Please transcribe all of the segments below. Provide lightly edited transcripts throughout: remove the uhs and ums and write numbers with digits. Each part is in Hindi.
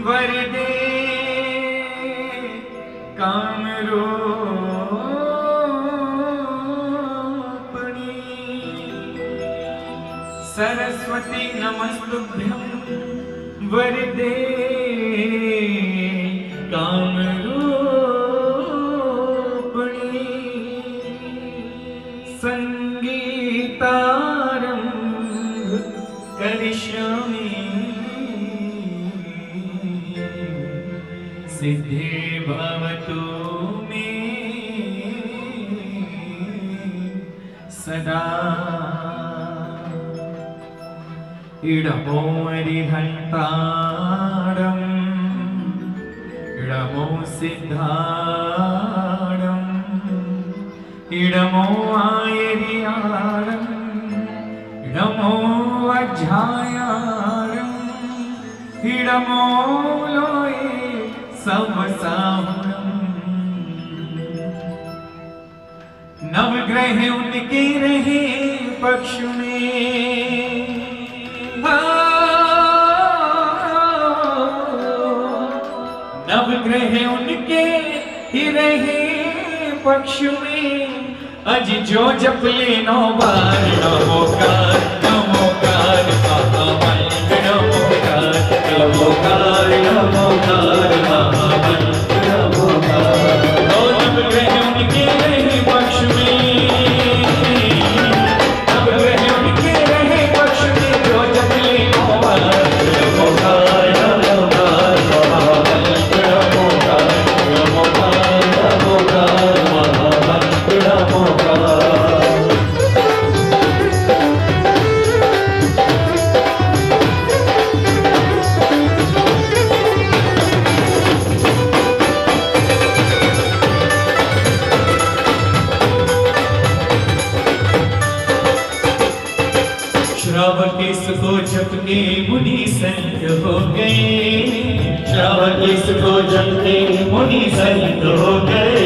वरदे कामरूपिणी सरस्वती नमस्तुभ्यं वरदे कामरूपिणी संगीतारंभ करिष्यामि सिद्धे भवतु मे सदा। इडमो अरिहन्तारम् इडमो सिद्धारम् इडमो आयरियारम् इडमो अज्झायारम् इडमो लोये समसाहुरम्। नवग्रह उनके रहे पक्ष में नवग्रह उनके ही रहे पक्ष में अज जो जप ले नो बार नमोकार नमोकार महामंत्र नमोकार नमोकार नमोकार महामंत्र नमोकार। ओ नवग्रह उनके रहे पक्ष में नवग्रह उनके रहे पक्ष में जो जप ले नो बार नमोकार नमोकार महामंत्र नमोकार नमोकार नमोकार महामंत्र नमोकार। श्रावकेश को जपके मुनि संत हो गए श्रावकेश को जपके मुनि संत हो गए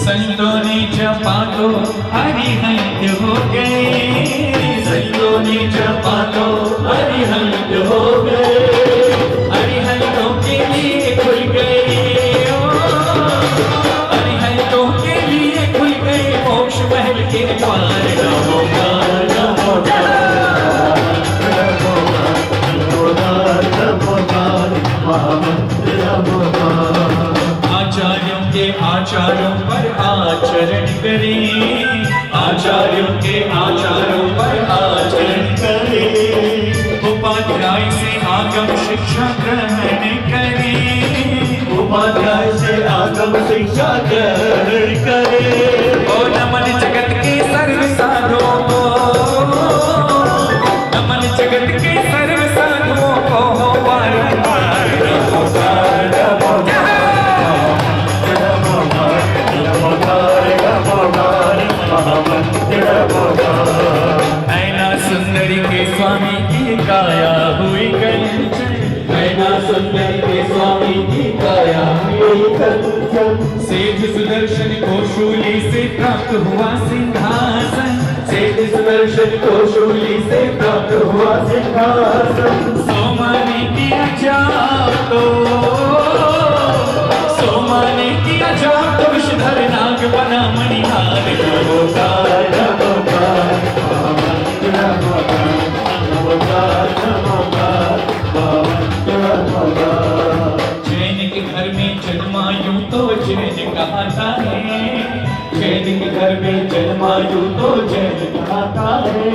संतों ने जपा तो हरिहंत हो गए संतों ने जपा तो हरिहंत हो गए हरिहंतों के लिए खुल गए हरिहंतों के लिए खुल गए मोक्ष महल के द्वार नमोकार नमोकार। आचार्यों के आचारों पर आचरण करें आचार्यों के आचारों पर आचरण करें उपाध्याय से आगम शिक्षा ग्रहण करें उपाध्याय से आगम शिक्षा ग्रहण करें। ओ नमन जगत के सर्व साधुओं को नमन जगत के सर्व साधुओं को बारंबार नमोकार नमोकार नमोकार नमोकार महामंत्र नमोकार। नैना सुंदरी के स्वामी की काया हुई कंचन नैना सुंदरी के स्वामी की काया हुई कंचन सेज सुदर्शन को शूली से प्राप्त हुआ सिंहासन सेज सुदर्शन को शूली से प्राप्त हुआ सिंहासन। सोमा ने किया जातो सोमा ने किया जातो विषधर नाग बना मणिहार नमोकार नमोकार महामंत्र नमोकार नमोकार नमोकार महामंत्र नमोकार। जैन के घर में जन्मायु तो जैन कहता है जैन के घर में जन्मायु तो जैन कहता है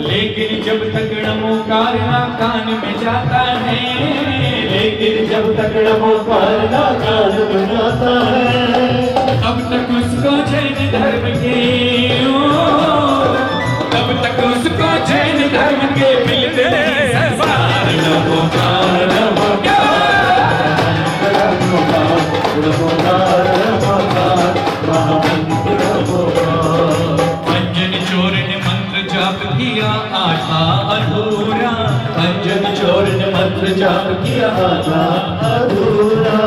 लेकिन जब तक नमोकार ना कान में जाता है लेकिन जब तक नमोकार ना कान में जाता है तब तक उसको जैन धर्म के तब तक उसको जैन धर्म के मिलते संस्कार नमोकार नमोकार नमोकार नमोकार नमोकार महामंत्र नमोकार। अंजन चोर ने मंत्र जाप किया आधा अधूरा अंजन चोर ने मंत्र जाप किया आधा अधूरा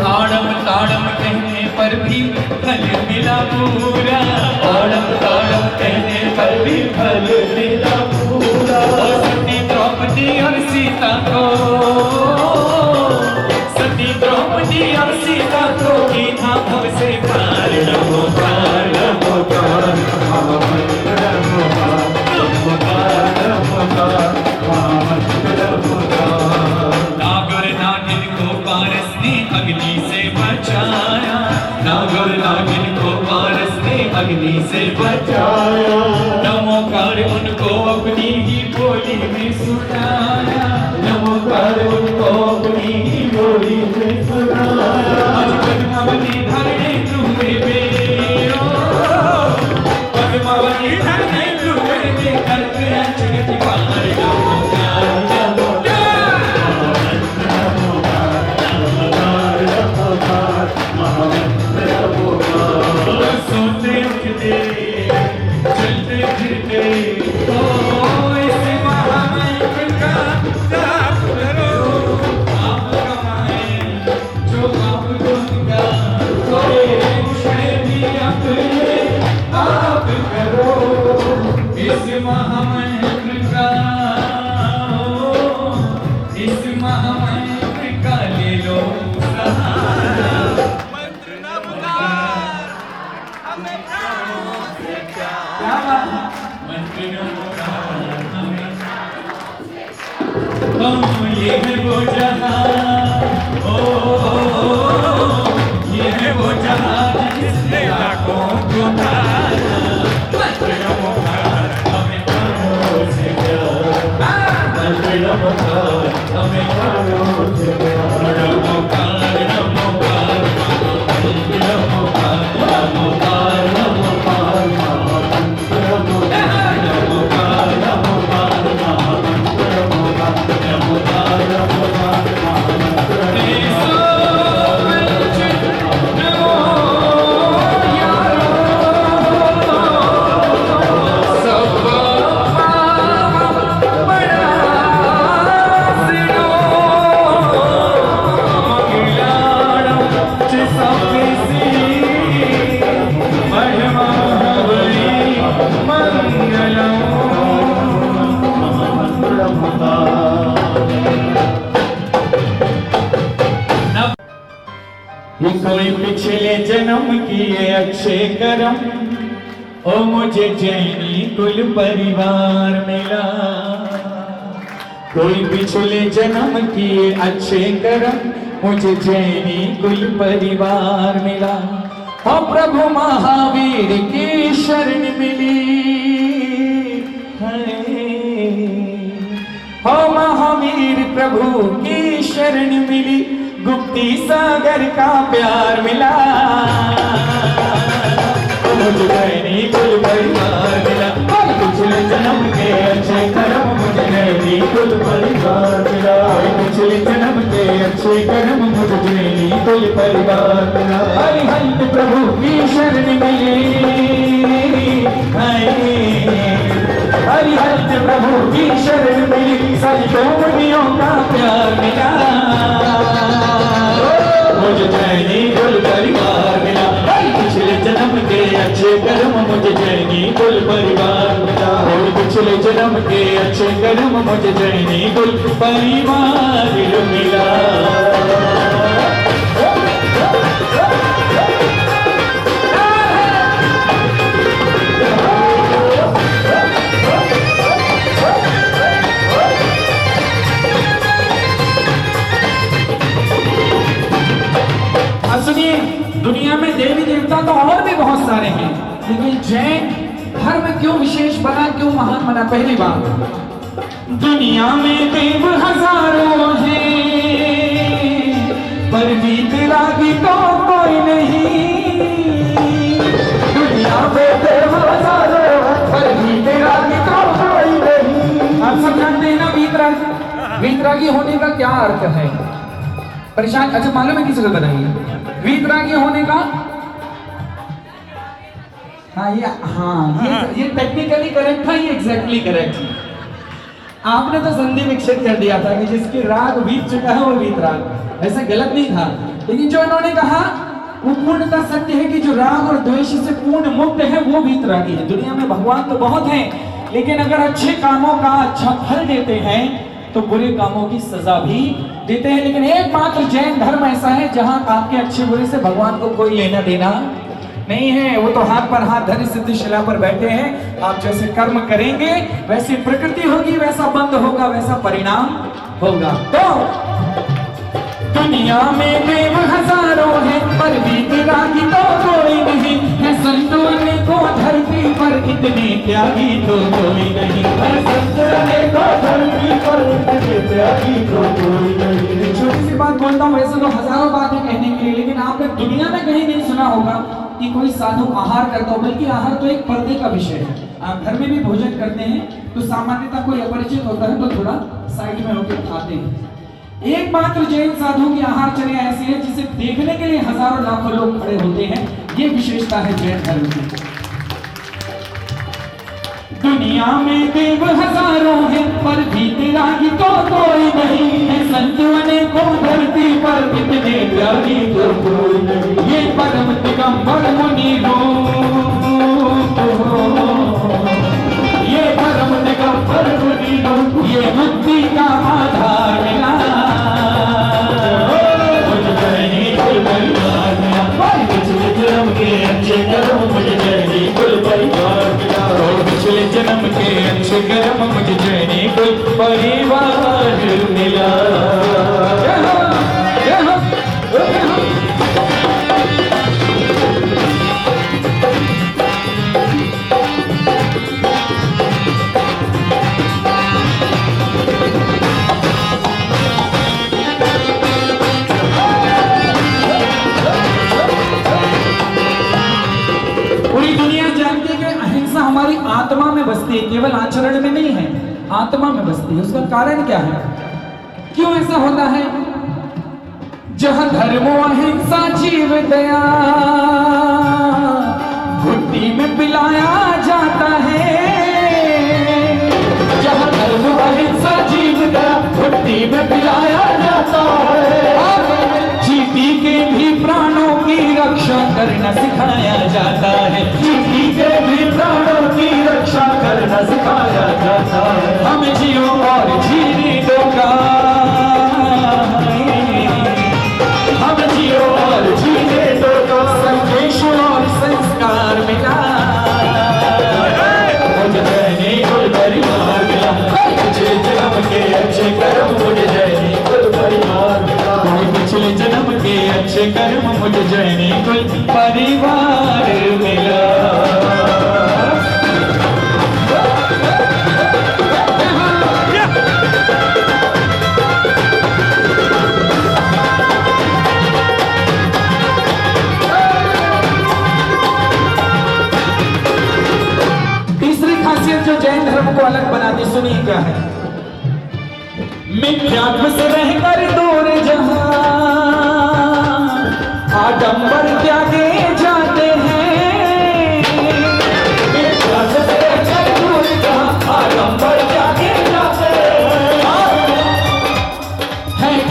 ताड़म ताड़म कहने पर भी फल मिला पूरा ताड़म ताड़म कहने पर भी फल मिला पूरा। सती द्रौपदी और सीता को रातों की था भव से पार नमोकार नमोकार महामंत्र नमोकार नमोकार नमोकार महामंत्र नमोकार। नागर नागिन को पारस ने अग्नि से बचाया, नागर नागिन को पारस ने अग्नि से बचाया। नमोकार उनको अपनी ही बोली में सुनाया, नमोकार उनको अपनी ही बोली में सुनाया। आज पद्मावती धरने तुम्हें बेरो, पद्मावती धरने तुम्हें बेकर गया जगत पार नमोकार नमोकार नमोकार महामंत्र नमोकार। सोते उठते चलते फिरते ओ इस महामंत्र का जाप करो। आप कमाए जो आप दुनिया कोई मुश्किल भी अपने आप करो। इस महामंत्र का इस महामंत्र का ले लो सहारा। मंत्र नमोकार हमें प्राणों से प्यारा, मंत्र नमोकार हमें। ये है वो जहां, ये है वो जहां जिसने आंखों को तारा। मंत्र नमोकार हमें प्राणों से प्यारा, मंत्र नमोकार हमें प्राणों से प्यारा। नमोकार नमोकार मंत्र नमोकार नमोकार नमोकार महामंत्र नमोकार नमोकार नमोकार महामंत्र नमोकार नमोकार नमोकार महामंत्र कोई पिछले जन्म किए अच्छे कर्म, ओ मुझे जैनी कुल परिवार मिला। कोई पिछले जन्म किए अच्छे कर्म, मुझे जैनी कुल परिवार मिला। ओ प्रभु महावीर की शरण मिली है, ओ महावीर प्रभु की शरण मिली। गुप्ती सागर का प्यार मिला, मुझे नैनी कुल परिवार मिला। पिछले जन्म के अच्छे कर्म, मुझे नैनी कुल परिवार मिला। पिछले जन्म के अच्छे कर्म, मुझे नैनी कुल परिवार मिला। हरिहंत प्रभु की शरण मिली, हरिहंत प्रभु की शरण मिली। संतों मुनियों का प्यार मिला, मुझे जैनी कुल परिवार मिला। पिछले जन्म के अच्छे कर्म, मुझे जैनी कुल परिवार मिला। पिछले जन्म के अच्छे कर्म, मुझे जैनी कुल परिवार मिला। सुनिए, दुनिया में देवी देवता तो और भी बहुत सारे हैं, लेकिन जैन धर्म क्यों विशेष बना, क्यों महान बना? पहली बात, दुनिया में देव हजारों हैं, पर वीतरागी तो कोई नहीं। दुनिया में देव हजारों, पर वीतरागी तो कोई नहीं। आप सब जानते हैं ना वीतरागी? वीतरागी होने का क्या अर्थ है? परेशान? अच्छा मालूम है, किसी को बताइए वीतरागी होने का? ये टेक्निकली करेक्ट था, ये एग्जैक्टली करेक्ट है। आपने तो संधि विक्षेप कर दिया था कि जिसकी राग बीत चुका है वो वीतराग, ऐसा गलत नहीं था। लेकिन जो इन्होंने कहा वो पूर्णता सत्य है कि जो राग और द्वेष से पूर्ण मुक्त है वो वीतरागी है। दुनिया में भगवान तो बहुत हैं, लेकिन अगर अच्छे कामों का अच्छा फल देते हैं तो बुरे कामों की सजा भी देते हैं, लेकिन एकमात्र जैन धर्म ऐसा है जहां आपके अच्छे बुरे से भगवान को कोई लेना देना नहीं है। वो तो हाथ पर हाथ धरी सिद्ध शिला पर बैठे हैं। आप जैसे कर्म करेंगे वैसी प्रकृति होगी, वैसा बंध होगा, वैसा परिणाम होगा। तो दुनिया में देव हजारों हैं पर वीतरागी तो कोई नहीं है। संतों को धरती पर इतने त्यागी तो कोई नहीं है। संतों को धरती पर इतने त्यागी तो कोई नहीं। छोटी सी बात बोलता हूँ, वैसे तो हजारों बातें कहने के लिए, लेकिन आपने दुनिया में कहीं नहीं सुना होगा कि कोई साधु आहार करता हो, बल्कि आहार तो एक पर्दे का विषय है। आप घर में भी भोजन करते हैं तो सामान्यतः कोई अपरिचित होता है तो थोड़ा साइड में होकर खाते हैं। एकमात्र जैन साधु की आहारचर्या ऐसी है जिसे देखने के लिए हजारों लाखों लोग खड़े होते हैं। ये विशेषता है जैन धर्म की। दुनिया में देव हजारों हैं पर वीतरागी तो कोई नहीं है। संतों को धरती पर इतने त्यागी तो कोई नहीं। ये परम दिगंबर मुनि रूप, ये परम दिगंबर मुनि रूप, ये मुक्ति का आधार मिला। के अच्छे कर्म मुझे जैनी कुल परिवार मिला। पिछले जन्म के अच्छे कर्म मुझे जैनी कुल परिवार मिला। हमारी आत्मा में बसती है, केवल आचरण में नहीं है, आत्मा में बसती है। उसका कारण क्या है, क्यों ऐसा होता है? जहां धर्मो अहिंसा जीव दया घुट्टी में पिलाया जाता है। जहां धर्मो अहिंसा जीव दया घुट्टी में पिलाया जाता है। चींटी के भी प्राणों की रक्षा करना सिखाया जाता है। चींटी के भी प्राणों की रक्षा करना सिखाया जाता है। हम जियो और जीने दो का, हम जियो और जीने दो का संदेश और संस्कार मिला। मुझे जैनी कुल परिवार मिला। पिछले जन्म के अच्छे कर्म मुझे जैनी कुल परिवार मिला। पिछले जन्म के अच्छे कर्म मुझे जैनी कुल परिवार मिला। तीसरी खासियत जो जैन धर्म को अलग बनाती, सुनिए क्या है। मिथ्यात्व से रहकर दूर जहां आडंबर त्यागे जाते हैं। मिथ्यात्व से रहकर दूर जहां आडंबर त्यागे जाते हैं।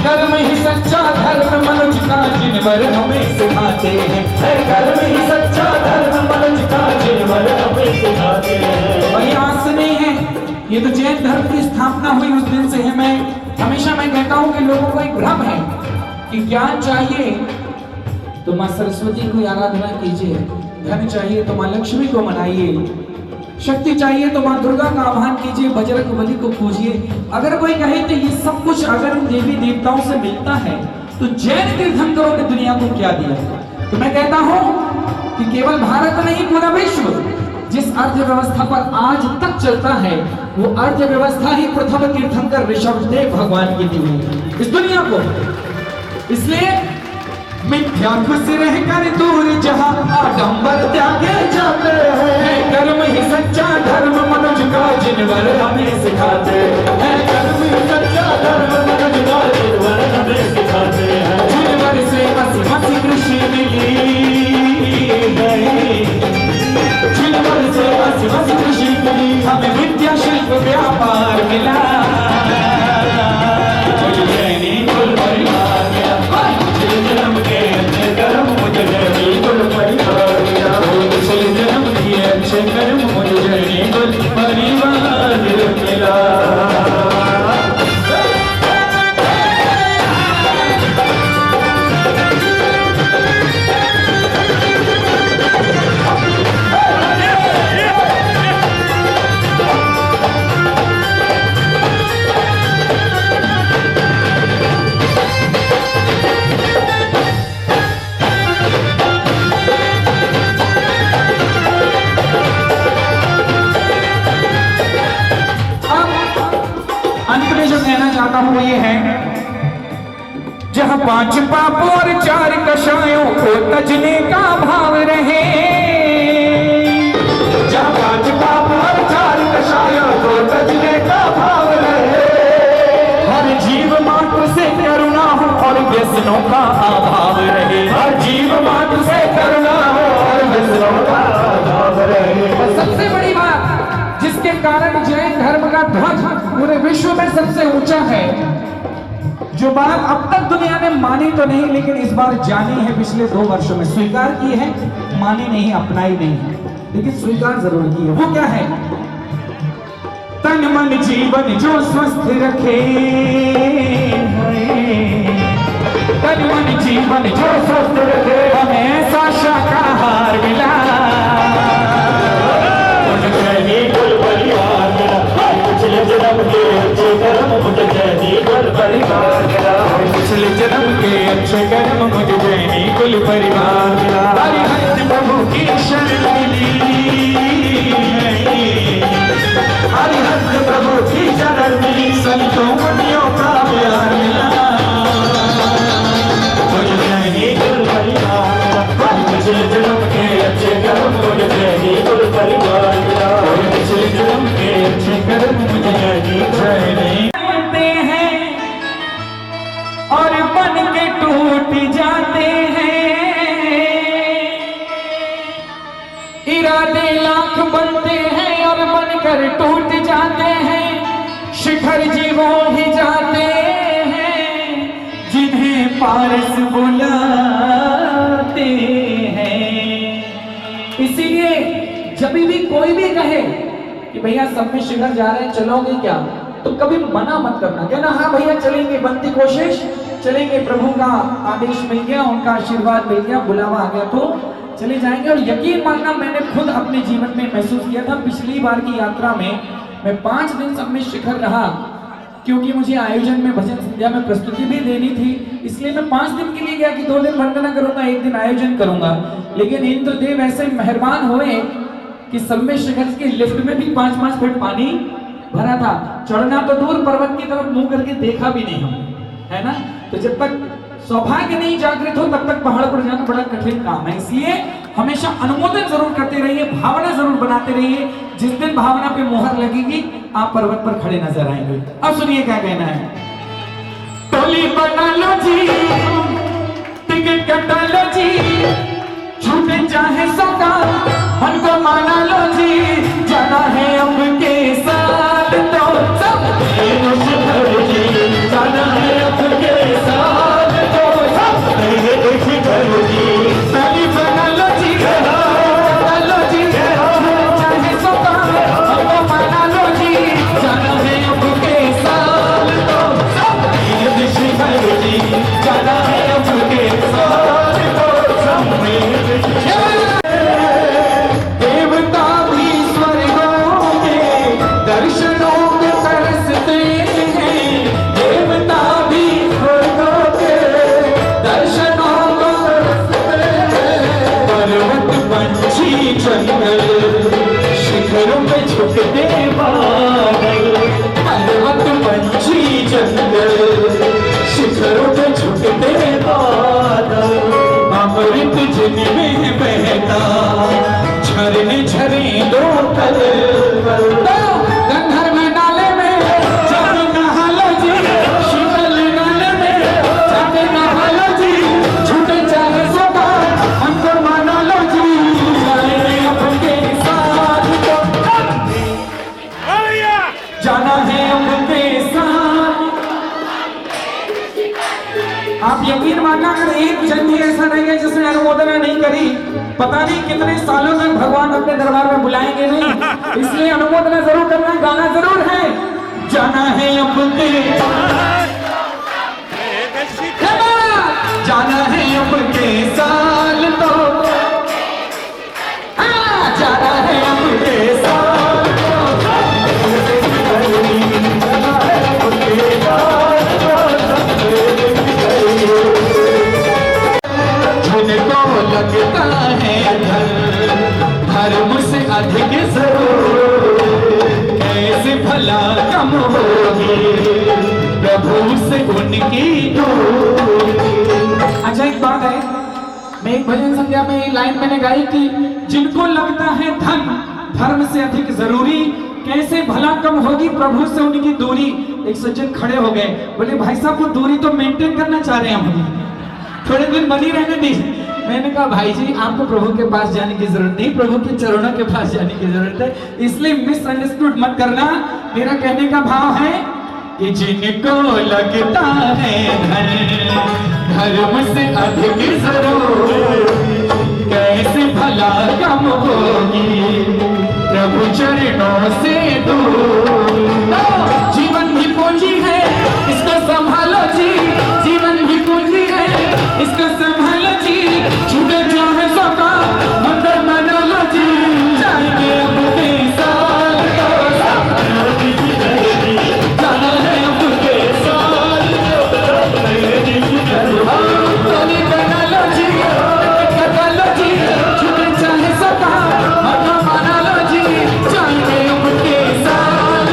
कर्म ही सच्चा धर्म मनुष्य का जिनवर हमें सिखाते हैं। है कर्म ही सच्चा धर्म मनुष्य का जिनवर हमें सिखाते हैं। वही आस नहीं है, ये तो जैन धर्म की स्थापना हुई उस दिन से है। मैं हमेशा कहता हूं कि लोगों को एक भ्रम है कि ज्ञान चाहिए तो मां सरस्वती की आराधना कीजिए, धन चाहिए तो मां लक्ष्मी को मनाइए, शक्ति चाहिए तो मां दुर्गा का आह्वान कीजिए, बजरंगबली को पूजिए। अगर कोई कहे तो ये सब कुछ अगर देवी देवताओं से मिलता है तो जैन तीर्थंकरों ने दुनिया को क्या दिया? तो मैं कहता हूं कि केवल भारत नहीं, पूरा विश्व जिस अर्थव्यवस्था पर आज तक चलता है वो अर्थव्यवस्था ही प्रथम तीर्थंकर ऋषभदेव भगवान की दी हुई इस दुनिया को। इसलिए मिथ्यात्व से रहकर दूर जहां आडंबर त्यागे जाते हैं। कर्म ही सच्चा धर्म मनुष्य का जिनवर हमें सिखाते हैं। कर्म ही सच्चा धर्म मनुष्य का जिनवर हमें सिखाते हैं। जिनवर से मसी मसी कृषि मिली जिनवर से मसी मसी कृषि मिली, हमें विद्या शिल्प व्यापार मिला। मुझे जैनी कुल परिवार मिला। जन्म के अच्छे कर्म मुझे जैनी कुल परिवार मिला। पिछले जन्म के अच्छे कर्म मुझे जैनी कुल परिवार मिला। हुए हैं, जहां 5 पाप और 4 कषायों को तजने का भाव रहे। जहाँ 5 पाप और 4 कषायों को तजने का भाव रहे। हर जीव मात्र से करुणा हो और व्यसनों का अभाव रहे। हर जीव मात्र से करुणा हो और व्यसनों का अभाव रहे। और सबसे बड़ी बात, जिसके कारण जैन धर्म का ध्वज पूरे विश्व में सबसे ऊंचा है, जो बात अब तक दुनिया ने मानी तो नहीं लेकिन इस बार जानी है, पिछले 2 वर्षों में स्वीकार की है, मानी नहीं, अपनाई नहीं है, लेकिन स्वीकार जरूर की है। वो क्या है? तन मन जीवन जो स्वस्थ रखे, तन मन जीवन जो स्वस्थ रखे, हमें ऐसा शाकाहार मिला। कुल परिवार मेरा पिछले जन्म के अच्छे कर्म मुझे जैनी कुल परिवार मेरा। पिछले जन्म के अच्छे कर्म मुझे जैनी कुल परिवार मिला। हरिहर प्रभु की शरण मिली, हरिहर प्रभु की शरण मिली। संतों मुनियों का प्यार मिला। मुझे जैनी कुल परिवार मेरा। पिछले जन्म के अच्छे कर्म मुझे जैनी कुल परिवार मेरा। पिछले जन्म के अच्छे कर्म मुझे जैनी होते हैं और बन के टूट जाते हैं। इरादे लाख बनते हैं और बनकर टूट जाते हैं। शिखर जीवों ही जाते हैं जिन्हें पारस बुलाते हैं। इसीलिए जब भी कोई भी कहे कि भैया सब में शिखर जा रहे हैं, चलोगे क्या, तो कभी मना मत करना, कहना हाँ भैया चलेंगे, बनती कोशिश चलेंगे, प्रभु का आदेश मिल गया, उनका आशीर्वाद मिल गया, बुलावा आ गया तो चले जाएंगे। और यकीन मानना, मैंने खुद अपने जीवन में महसूस किया था। पिछली बार की यात्रा में मैं 5 दिन सब में शिखर रहा, क्योंकि मुझे आयोजन में भजन संध्या में प्रस्तुति भी देनी थी, इसलिए मैं 5 दिन के लिए गया कि 2 दिन वंदना करूंगा, 1 दिन आयोजन करूंगा। लेकिन इंद्रदेव ऐसे मेहरबान हुए कि सब में शिखर की लिफ्ट में भी 5-5 फीट पानी भरा था। चढ़ना तो दूर, पर्वत की तरफ मुंह करके देखा भी नहीं हम, है ना। तो जब तक सौभाग्य नहीं जागृत हो तब तक पहाड़ पर जाना बड़ा कठिन काम है। इसलिए हमेशा अनुमोदन जरूर करते रहिए, भावना जरूर बनाते रहिए। जिस दिन भावना पे मोहर लगेगी आप पर्वत पर खड़े नजर आएंगे। अब सुनिए क्या कहना है। टोली बना लो जी, टिकट कटा लो जी, छूटे चाहे सौदा मन को माना लो जी, जाना है अब के साथ तो सब शिखर जी, जाना है अब के साथ तो सब शिखर जी। टोली बना लो जी, कटा लो जी, छूटे चाहे सौदा मन को माना लो जी, जाना है अब के साथ तो सब शिखर जी, जाना है अब के साथ तो सब देवता भी स्वर्गों में दर्शनों को तरसते हैं। देवता भी स्वर्गों के दर्शनों को तरसते हैं। पर्वत पंछी जंगल शिखरों पे झुकते बादल, पर्वत पंछी जंगल शिखरों पे झुकते बादल, अमृत जिनमें बहता झरने झरे दो कल। गंधर्व नाले में जाके नहा लो जी, शीतल नाले में जाके नहा लो जी, छूटे चाहे सौदा हमको माना लो जी, जाने अपने साथ तो जाना है अपने साथ। आप यकीन मानना, अगर एक जन भी ऐसा नहीं है जिसने अनुमोदना नहीं करी, पता नहीं कितने सालों तक भगवान अपने दरबार में बुलाएंगे नहीं। इसलिए अनुमोदना जरूर करना, गाना जरूर है। जाना है अब के, जाना है अब के साल तो, हाँ, जाना है अब के साल जिनको लगता है धर्म से अधिक जरूर कैसे भला कम होगी, प्रभु से उनकी दूरी। अच्छा एक बात है, मैं एक भजन संध्या में ये लाइन मैंने गाई कि जिनको लगता है धन धर्म से अधिक जरूरी, कैसे भला कम होगी प्रभु से उनकी दूरी। एक सज्जन खड़े हो गए, बोले भाई साहब वो दूरी तो मेंटेन करना चाह रहे हैं हम, थोड़े दिन बनी रहने दी। मैंने कहा भाई जी आपको प्रभु के पास जाने की जरूरत नहीं, प्रभु के चरणों के पास जाने की जरूरत है, इसलिए मिसअंडरस्टूड मत करना। मेरा कहने का भाव है कि जिनको लगता है धन धर्म से अधिक जरूरी, कैसे भला कम होगी प्रभु चरणों से दूर। जीवन भी पूंजी है इसको संभालो जी, जीवन भी पूंजी है इसको संभालो जी, छूटे जाए सका मंदिर बना लो जी, जाएंगे अब के साल जाना है अब के साल, टोली बना लो जी, कटा लो जी, छूटे जाए सका मंदिर बना लो जी, जाएंगे अब के साल,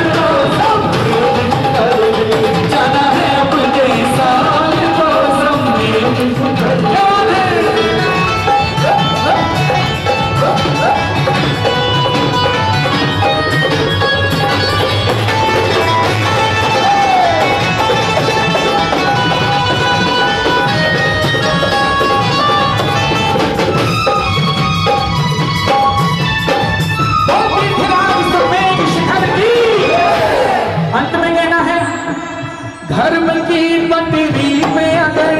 जाना है अब के साल तो समझे। अंत में कहना है धर्म की पटरी में अगर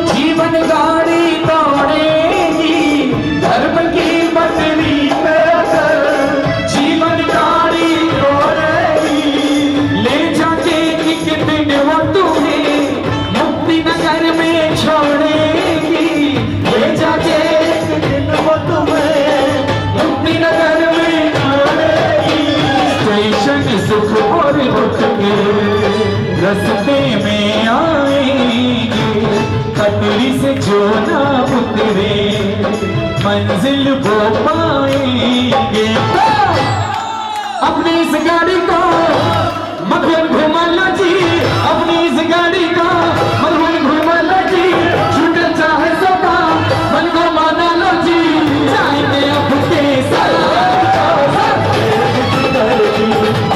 जीवन गाड़ी दौड़ेगी, धर्म की पटरी में अगर जीवन गाड़ी दौड़ेगी, ले जाके एक दिन वो तुम्हें मुक्ति नगर में छोड़ेगी, ले जाके एक दिन वो तुम्हें मुक्ति नगर में छोड़ेगी। स्टेशन सुख और दुख के रस्ते में आएंगे, पटरी से जो ना उतरे मंजिल वो पाएंगे। अपनी इस गाड़ी को मधुबन घुमा लो जी, अपनी इस गाड़ी को मधुबन घुमा लो जी, छूटे चाहे सका मन को माना लो जी, जाएंगे अब के साल,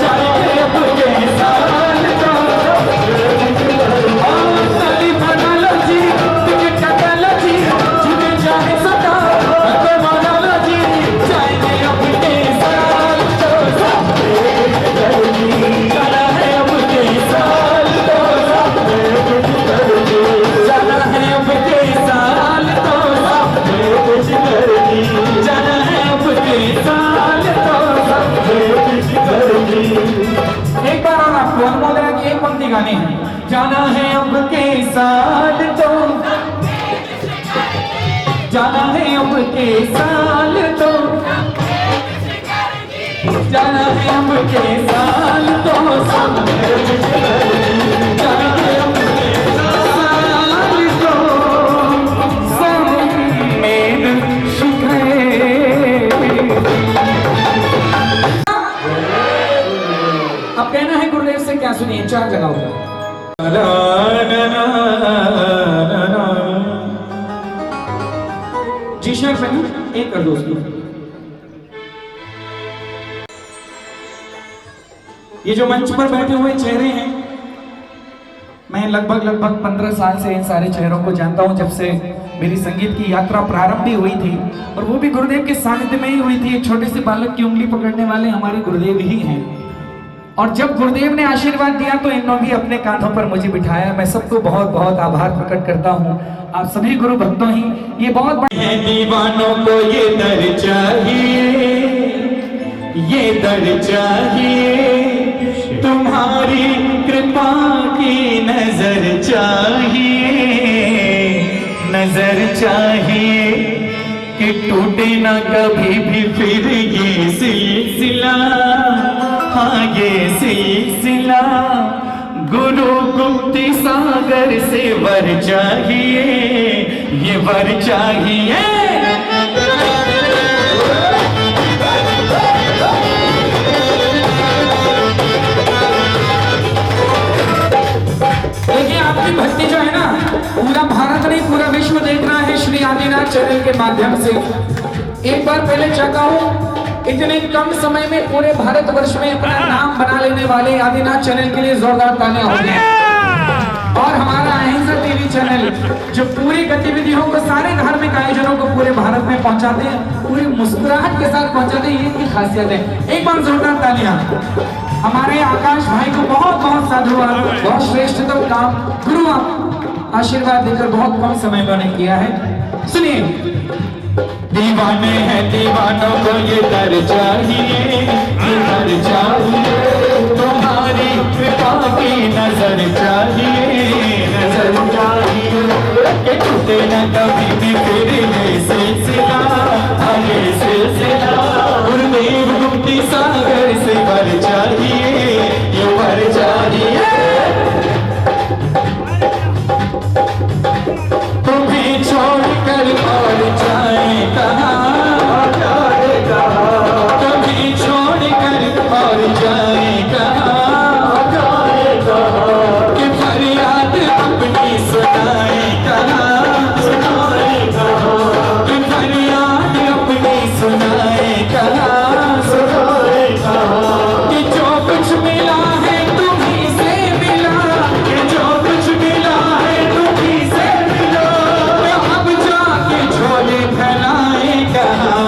जाएंगे अब के साल ताली बना लो जी, टिकट कटा लो जी, छूटे चाहे सका मन को माना लो जी, जाएंगे अब के साल, जाना है अब के साल तो जाना है अब के साल तो जाना है अब के साल तो। एक बार और आपको अनुभव है कि एक पंक्ति गाने हैं, जाना है अब के साल तो, जाना है अब के साल तो, जाना है अब के साल तो सब जाना है अब के साल तो सब मेरे सुखे। अब कहना है गुरुदेव से क्या सुनिए, चार लगाओ। जी शेर बनी एक कर दो उसको। ये जो मंच पर बैठे हुए चेहरे हैं, मैं लगभग 15 साल से इन सारे चेहरों को जानता हूं, जब से मेरी संगीत की यात्रा प्रारंभ भी हुई थी, और वो भी गुरुदेव के सानिध्य में ही हुई थी। एक छोटे से बालक की उंगली पकड़ने वाले हमारे गुरुदेव ही हैं, और जब गुरुदेव ने आशीर्वाद दिया तो इन्होंने भी अपने कांधों पर मुझे बिठाया। मैं सबको बहुत बहुत आभार प्रकट करता हूँ, आप सभी गुरु भक्तों ही। ये बहुत है दीवानों को ये दर चाहिए, ये दर चाहिए, तुम्हारी कृपा की नजर चाहिए, नजर चाहिए कि टूटे ना कभी भी फिर ये सिलसिला, हाँ ये सिलसिला। गुरु गुप्ती सागर से वर चाहिए, ये वर चाहिए। आदिनाथ चैनल के माध्यम से एक बार पहले चाहता हूँ इतने कम समय में पूरे भारतवर्ष में अपना नाम बना लेने वाले आदिनाथ चैनल के लिए जोरदार तालियां हो जाए। और हमारा अहिंसा टीवी चैनल जो पूरी गतिविधियों को सारे धार्मिक आयोजनों को पूरे भारत में पहुंचाते हैं, पूरी मुस्कुराहट के साथ पहुंचाते हैं, ये इनकी खासियत है। एक बार जोरदार तालियां हमारे आकाश भाई को बहुत बहुत साधुवाद, बहुत श्रेष्ठतम काम गुरु आप आशीर्वाद देकर बहुत कम समय में उन्हें किया है। सुनिए। दीवाने हैं दीवानों को ये दर चाहिए, ये दर चाहिए, तुम्हारी कृपा की नजर चाहिए, नजर चाहिए, कि टूटे न कभी भी फिर ये सिलसिला, आगे सिलसिला, गुरुदेव गुप्ती सागर से वर चाहिए, ये वर चाहिए। तुम्हें छोड़कर और जाए कहाँ, तुम्हें छोड़कर और जाए कहाँ, कि फरियाद अपनी सुनाए कहाँ, कि फरियाद अपनी सुनाए कहाँ, कि जो कुछ मिला है तुम्हीं से मिला, कि जो कुछ मिला है तुम्हीं से मिला, अब जाके झोले फैलाए कहाँ,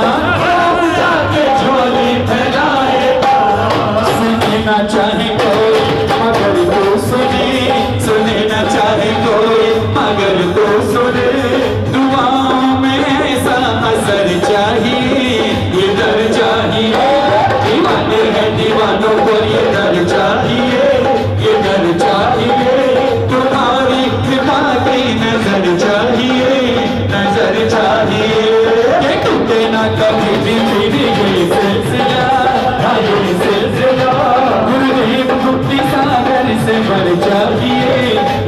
अब जाके झोले फैलाए कहाँ। सुने ना चाहे कोई मगर तो सुने, सुने ना चाहे कोई मगर तो सुने, दुआओं में ऐसा असर चाहिए, ये दर चाहिए। दीवाने हैं दीवानों को ये दर चाहिए, ये दर चाहिए, तुम्हारी कृपा की नजर चाहिए, नजर चाहिए, ये टूटे ना कभी भी फिर ये सिलसिला, ये सिलसिला, गुरुदेव गुप्ती सागर से वर चाहिए,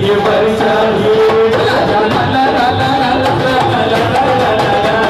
ये वर चाहिए। ला ला ला ला ला ला ला ला ला ला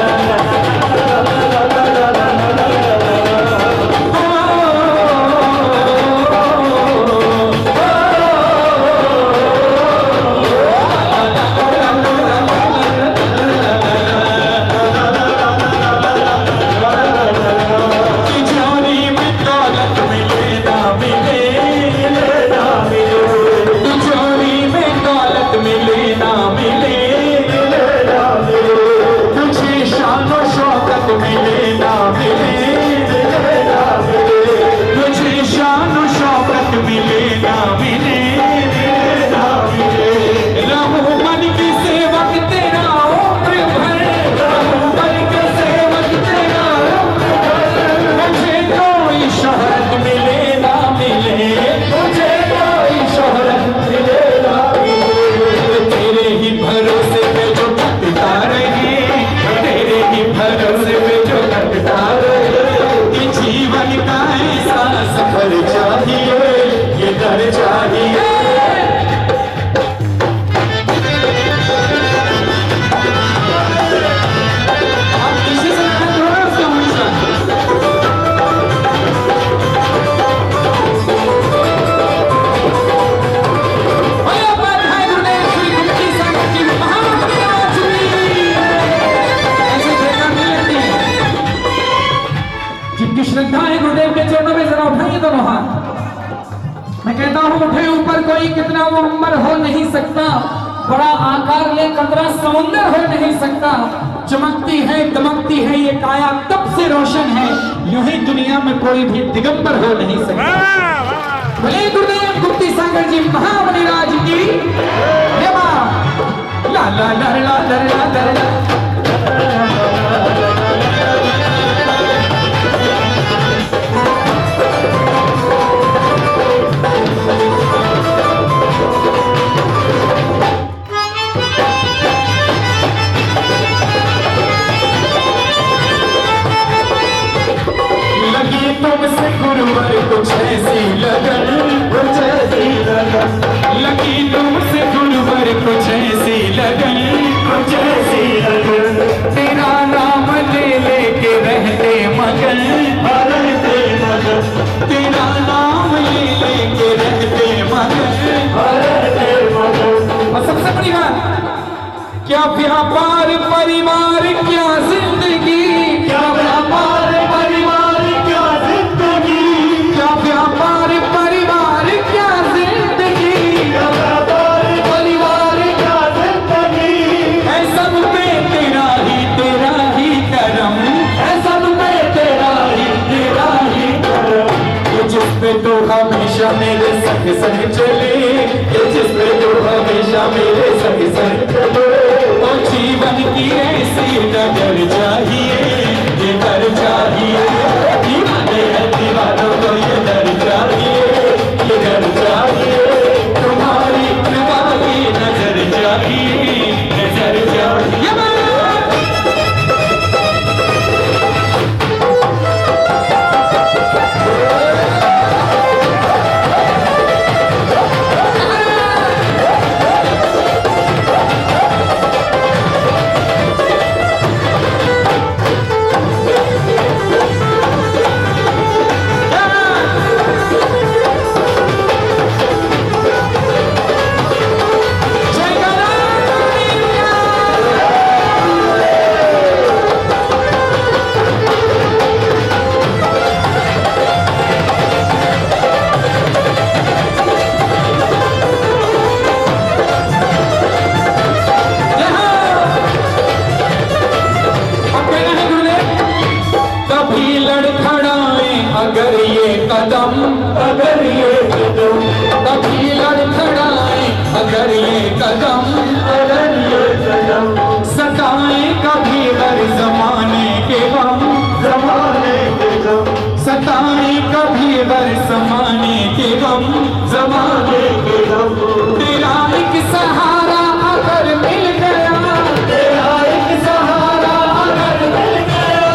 श्रद्धाएं गुरुदेव के चरणों में जरा उठाइए दोनों हाथ। मैं कहता हूं उठे ऊपर कोई कितना वो अंबर हो नहीं सकता, बड़ा आकार ले कतरा समुंदर हो नहीं सकता, चमकती है दमकती है ये काया तब से रोशन है, यूं ही दुनिया में कोई भी दिगंबर हो नहीं सकता। भले गुरुदेव गुप्ती सागर जी महामणिराज की ला ला ला ला ला ला ला। लगी तुमसे गुरुवर कुछ ऐसी लगन, कुछ ऐसी लगन, लगी तुमसे गुरुवर कुछ ऐसी लगन, कुछ ऐसी लगन, तेरा नाम ले लेके रहते मगन, रहते मगन, तेरा नाम ले लेके रहते मगन, रहते मगन। और सबसे बड़ी बात क्या व्यापार परिवार संग संग चले, ये जिसमें तो हमेशा मेरे संग संग चले। ओ जीवन की ऐसी नजर चाहिए, ये डर चाहिए, दीवाने हैं दीवानों को ये डर चाहिए, ये डर चाहिए। तुम्हारी कृपा की नजर चाहिए, नजर चाहिए। अगर ये कदम, अगर ये कदम, कभी लड़खड़ाए अगर ये कदम, अगर ये कदम, सताए कभी हर जमाने के गम, जमाने के गम, सताए कभी हर जमाने के गम, जमाने के गम। तेरा एक सहारा अगर मिल गया, तेरा एक सहारा अगर मिल गया,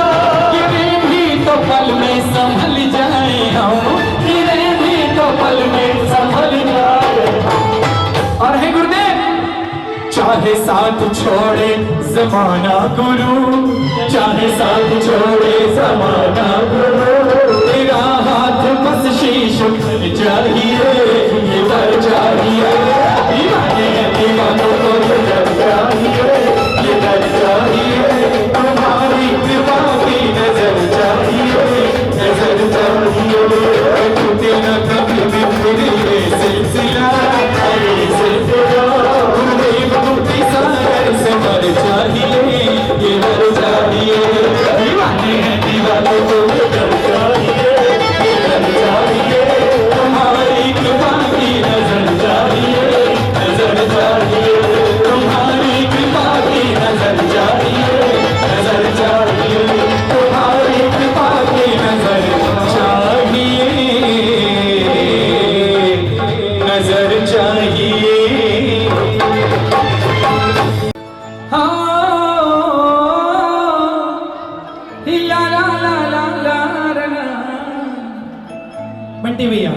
गिरे भी तो पल में संभल जाए हम, गिरे भी तो पल में संभल जाए। और है गुरुदेव, चाहे साथ छोड़े जमाना गुरु, चाहे साथ छोड़े जमाना गुरु, तेरा हाथ बस शीश खल चाहिए, ये डर चाहिए। दीवाने हैं दीवानों को ये डर चाहिए, ये डर चाहिए। तुम्हारी कृपा की नजर चाहिए, नजर चाहिए। टूटे न कभी भी मेरे ये सिलसिला, ये सिलसिला। गुरुदेव मुक्ति सागर से मर चाहिए, ये मर चाहिए। दीवाने हैं दीवानों को ये डर चाहिए, ये डर चाहिए। तुम्हारी कृपा की नजर चाहिए, नजर चाहिए। तुम्हारी कृपा की नजर चाहिए, नजर चाहिए। तुम्हारी कृपा की नजर चाहिए, नजर चाहिए। बंटी भैया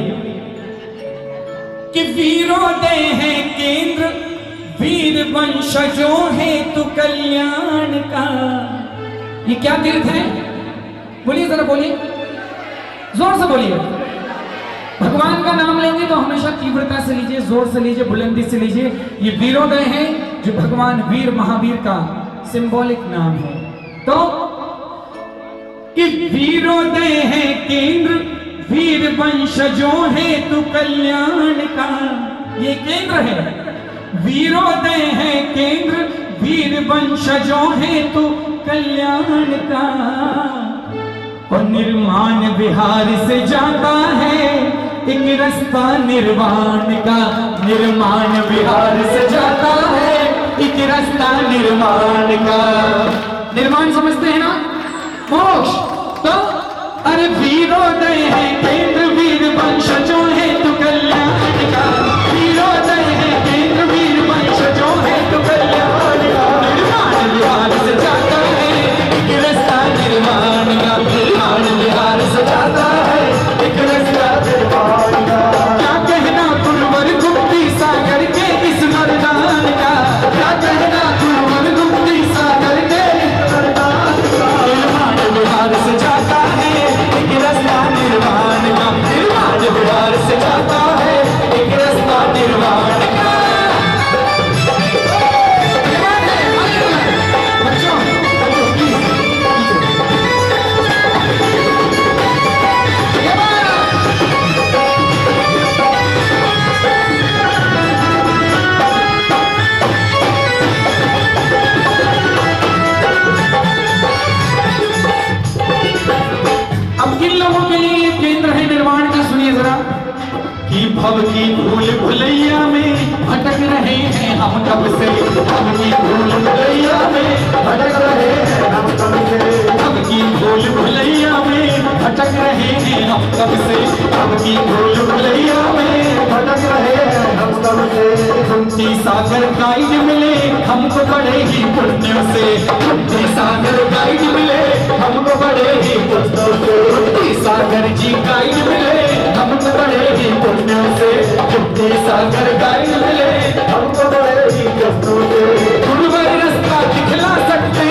कि वीरोदय है केंद्र, वीर वंशजों है तु कल्याण का। ये क्या तीर्थ है? बोलिए जरा, बोलिए जोर से बोलिए। भगवान का नाम लेंगे तो हमेशा तीव्रता से लीजिए, जोर से लीजिए, बुलंदी से लीजिए। ये वीरोदय है जो भगवान वीर महावीर का सिंबॉलिक नाम है। तो कि वीरोदय है केंद्र, वीर वंशजों है तु कल्याण का। ये केंद्र है, वीरोदय है केंद्र, वीर वंशजों है तु कल्याण का। और निर्माण बिहार से जाता है एक रास्ता निर्वाण का, निर्माण बिहार से जाता है एक रास्ता निर्वाण का। निर्माण समझते हैं ना, मोक्ष। तो अरे वीरोदय है केंद्र, वीर वंशजों है तु कल्याण का। वीरोदय है केंद्र, वीर वंशजों है तु कल्याण का। निर्माण बिहार से जाता है एक रास्ता निर्माण का, निर्माण बिहार से जाता है एक रास्ता निर्माण का। क्या कहना कुंवर गुप्ती सागर के इस मर्दान का, क्या कहना कुंवर गुप्ती सागर के इस मर्दान का। निर्माण बिहार से जाता है एक रास्ता निर्माण का, भव की भूल भुलैया में भटक रहे हैं हम कब से, भव की भूल भुलैया में भटक रहे हैं हम कब से, भव की भूल भुलैया में भटक रहे हैं हम कब से, भव की भूल भुलैया में भटक रहे हैं हम कब से। कुंती सागर गाइड मिले हमको बड़े ही पुण्यों से, कुंती सागर गाइड मिले हमको बड़े ही पुण्यों से, कुंती सागर जी गाइड मिले हमको बड़े ही पुण्यों से, कुंती सागर गाइड मिले हमको बड़े ही पुण्यों से। गुरुवर रास्ता दिखला सकते,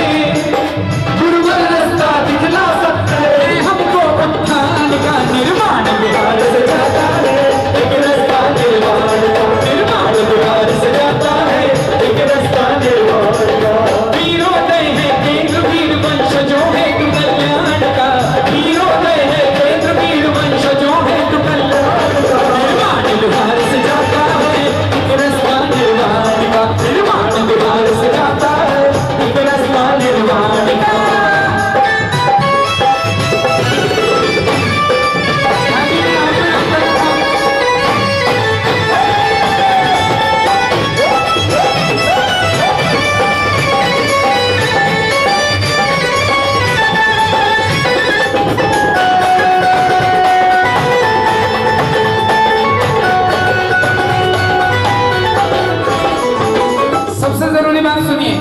गुरुवर रास्ता दिखला सकते, हमको उत्थान का निर्माण बिहार से जाता है, एक रास्ता निर्माण का निर्माण बिहार से जाता है, एक रास्ता निर्माण का। वीरोदय है केंद्र वीर वंशजों है तू कल्याण का, वीरोदय है केंद्र वीर वंशजों है तू कल्याण का। निर्माण बिहार से जाता है, एक रास्ता निर्माण का, निर्माण बिहार से जाता है, एक रास्ता निर्माण का। सबसे जरूरी बात सुनिए,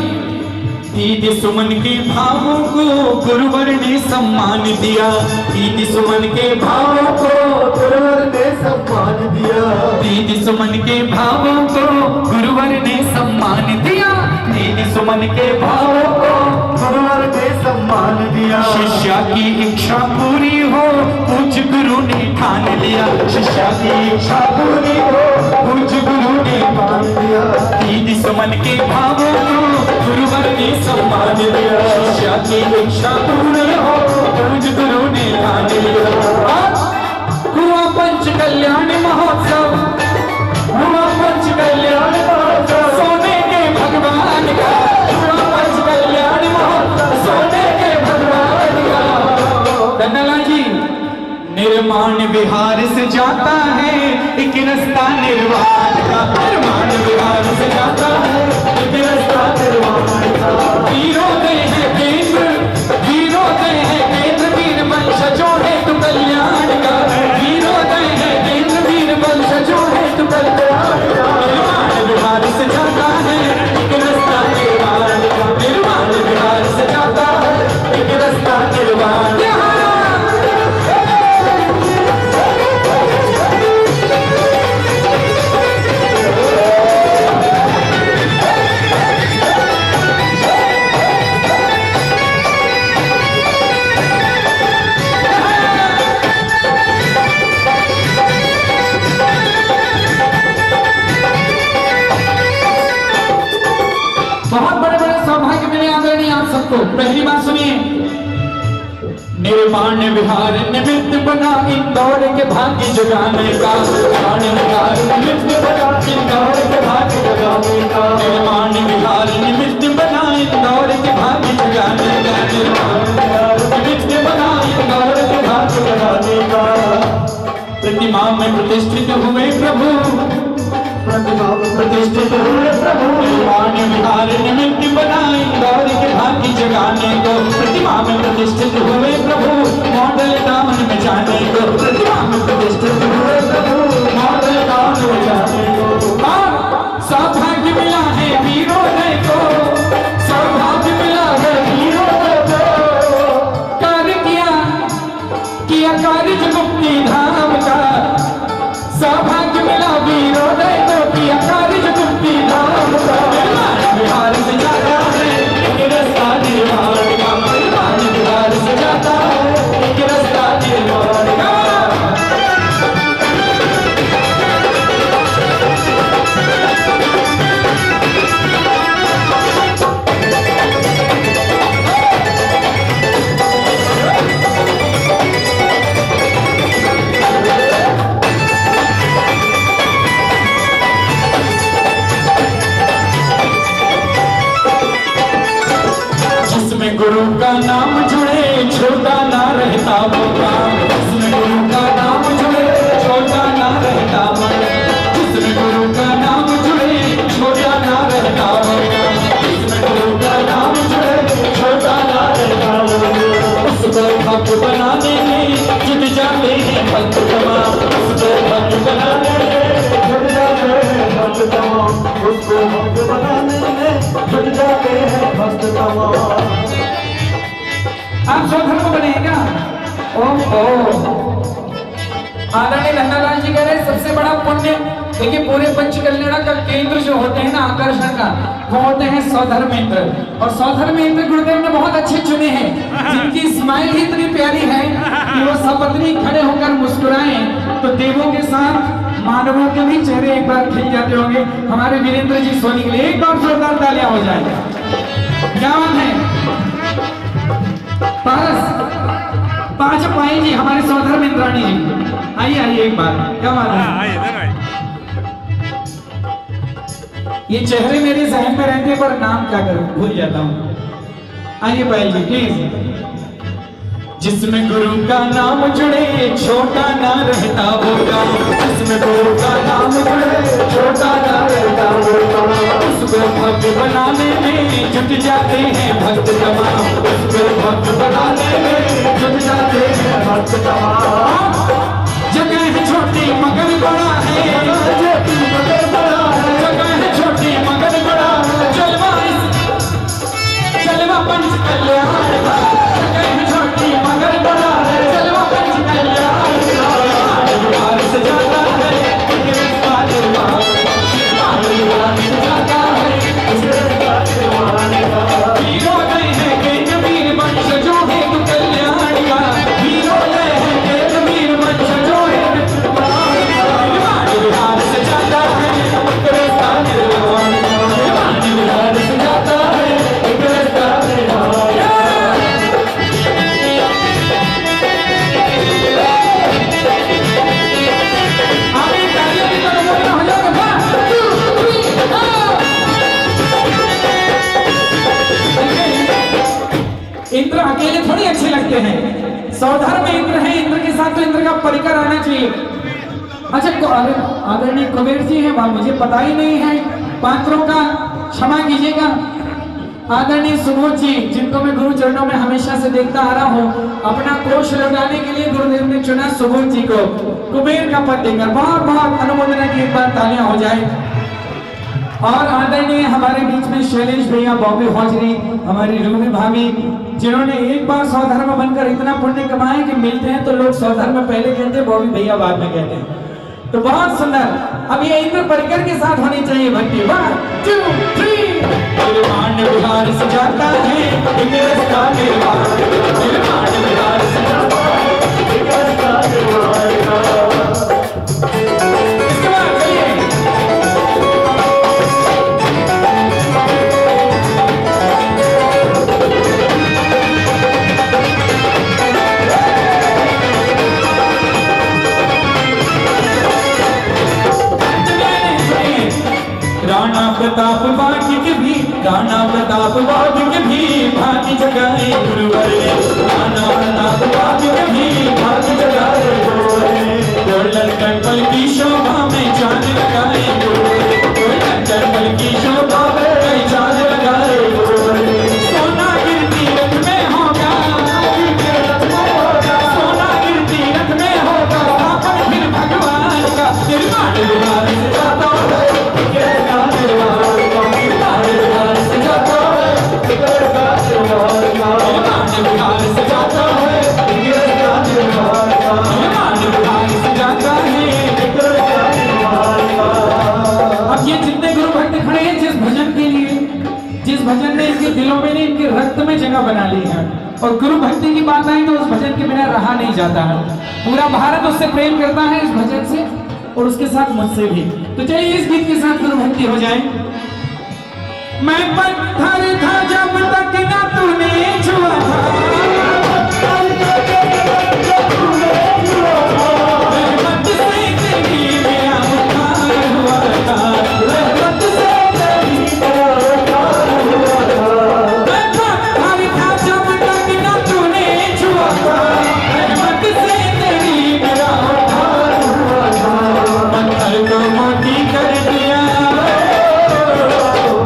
दीदी सुमन के भावों को गुरुवर ने सम्मान दिया, दीदी सुमन के भावों को गुरुवर ने सम्मान दिया, दीदी सुमन के भावों को गुरुवर ने सम्मान दिया, दीदी सुमन के भावों को गुरुवर ने सम्मान दिया। शिष्या की इच्छा पूरी हो पूज्य गुरु ने ठान लिया, शिष्या की इच्छा पूरी हो पूज्य गुरु ने ठान लिया, दीदी सुमन के भावों को गुरुवर ने सम्मान दिया, शिष्या की इच्छा पूरी हो पूज्य गुरु ने ठान लिया। हुआ पंच कल्याण महोत्सव, हुआ पंच कल्याण महोत्सव सोने के भगवान का, हुआ पंच कल्याण महोत्सव सोने के भगवान का। कन्नला जी, निर्माण बिहार से जाता है एक रास्ता निर्वाण का, निर्माण बिहार से जाता है एक रास्ता निर्वाण का। वीरोदय है केंद्र, वीरोदय है केंद्र वीर वंशजों है तू कल्याण का, वीरोदय है केंद्र वीर वंशजों है तू कल्याण का। निर्माण बिहार से जाता है एक रास्ता निर्वाण का, निर्माण बिहार से जाता है एक रास्ता निर्वाण का। बहुत बड़े बड़े सौभाग्य मिले आदरणीय आप सबको। पहली बात सुनिए, निर्माण बिहार निमित्त बना इंदौर के भाग्य जगाने का, निर्माण बिहार निमित्त बना इंदौर के भाग्य जगाने का, निर्माण बिहार निमित्त बना इंदौर के भाग्य जगाने का, निर्माण बिहार निमित्त बना इंदौर के भाग्य जगाने का। प्रतिमा में प्रतिष्ठित हुए प्रभु, प्रतिमा में प्रतिष्ठित हुए प्रभु, निर्माण बिहार निमित्त बना इंदौर के भाग्य जगाने को, प्रतिमा में प्रतिष्ठित हुए प्रभु मॉडल टाउन में जाने को, प्रतिमा में प्रतिष्ठित हुए प्रभु मॉडल टाउन में जाने को। सौभाग्य मिला है वीरोदय को, सौभाग्य मिला है वीरोदय को, कार्य किया कार्य मुक्ति धाम का, सौभाग्य मिला वीरोदय को, किया कार्य मुक्ति धाम का। निर्माण बिहार से जाता है एक रास्ता निर्माण का, निर्माण बिहार से जाता है एक रास्ता निर्माण का। गुरु का नाम जुड़े छोटा ना रहता वो काम, जिसमें गुरु का नाम जुड़े छोटा ना रहता वो काम। बनाने में जुट जाते हैं भक्त तमाम, उसको भक्त बनाने में जुट जाते हैं भक्त तमाम, उसको भक्त बनाने में जुट जाते हैं भक्त तमाम। आप स्वधर्म बनेगा। ओहो, आदरणीय नंदलाल जी कह रहे हैं सबसे बड़ा पुण्य, देखिए पूरे पंचकल्याण का केंद्र जो होते हैं ना आकर्षण का, वो होते हैं स्वधर्मेंद्र। और स्वधर्मेंद्र गुरुदेव ने बहुत अच्छे चुने हैं, जिनकी स्माइल ही इतनी प्यारी है कि वो सपत्नी खड़े होकर मुस्कुराएं तो देवों के साथ मानवों के भी चेहरे एक बार खिल जाते होंगे। हमारे वीरेंद्र जी सोनी के लिए एक बार जोरदार तालियां हो जाए। क्या बात है। पांच पाई जी हमारे स्वधर्म इंद्राणी जी, आइए आइए एक बार। क्या बात है। ये चेहरे मेरे जहन में रहते हैं पर नाम क्या करूं भूल जाता हूं। आइए पाई जी प्लीज। जिसमें गुरु का नाम जुड़े छोटा ना रहता होगा, जिसमें गुरु का नाम जुड़े छोटा ना रहता होगा, उसको भक्त बनाने में जुट जाते हैं भक्त तमाम, उसको भक्त बनाने में जुट जाते हैं भक्त तमाम। जगह है छोटी मगर बड़ा है, जगह है छोटी मगर बड़ा, जलवा पंच कल्याण का, जगह है छोटी मगर बड़ा है, जलवा पंच कल्याण का। बिहार से जाता है इसका निर्वाण, बिहार से जाता है इसका निर्वाण का। वीरों गए हैं के वीर वंश जो है कल्याण का, वीरों गए हैं के वीर वंश जो है बिहार से जाता है इसका निर्वाण, बिहार से जाता है इसका निर्वाण। इंद्र अकेले थोड़ी अच्छे लगते हैं, स्वधर्म इंद्र है, इंद्र के साथ तो इंद्र का परिकर आना चाहिए। अच्छा आदरणीय कुबेर जी हैं वहां, मुझे पता ही नहीं है पात्रों का, क्षमा कीजिएगा। आदरणीय सुबोध जी जिनको मैं गुरु चरणों में हमेशा से देखता आ रहा हूँ, अपना कोष लौटाने के लिए गुरुदेव ने चुना सुबोध जी को कुबेर का पद देकर। बहुत बहुत अनुमोदना की एक बार तालियां हो जाए। और आदरणीय हमारे बीच में शैलेश भैया, बॉबी हौजरी, हमारी रूबी भाभी, जिन्होंने एक बार स्वधर्म बनकर इतना पुण्य कमाया कि मिलते हैं तो लोग स्वधर्म पहले कहते हैं, बॉबी भैया बाद में कहते हैं। तो बहुत सुंदर। अब ये इंद्र परिकर के साथ होनी चाहिए भक्ति। 1 2 3। निर्वाण बिहार से जाता है इंग्रज का निर्वाण, निर्वाण बिहार से जाता है इंग्रज का निर्वाण। इसके बाद चलिए राणा प्रताप बाग के भी, राणा प्रताप बाग के भी भाग्य जगाए गुरुवर ने, राणा प्रताप बाग के भी भाग्य जगाए गुरुवर ने। गोल्डन टेंपल की शोभा में चांद लगाए गुरुवर ने, गोल्डन टेंपल की शोभा में चांद लगाए गुरुवर ने। सोना गिरती रथ में होगा, सोना गिरती रथ में होगा, स्थापन फिर भगवान का। निर्माण बिहार से जाता है अब ये जितने गुरु भक्त खड़े हैं, जिस भजन के लिए, जिस भजन ने इनके दिलों में, इनके रक्त में जगह बना ली है, और गुरु भक्ति की बात आई तो उस भजन के बिना रहा नहीं जाता है। पूरा भारत उससे प्रेम करता है इस भजन से, और उसके साथ मुझसे भी। तो चलिए इस गीत के साथ गुरु भक्ति हो जाए। मैं पत्थर था जब तक ना तूने छुआ था, रहमत से तेरी मेरा उद्धार हुआ था, रहमत से तेरी मेरा उद्धार हुआ था। मैं पत्थर था जब तक ना तूने छुआ था, रहमत से तेरी मेरा उद्धार हुआ था। पत्थर को मोती कर दिया,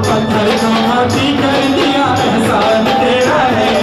पत्थर को मोती कर दिया, एहसान तेरा है,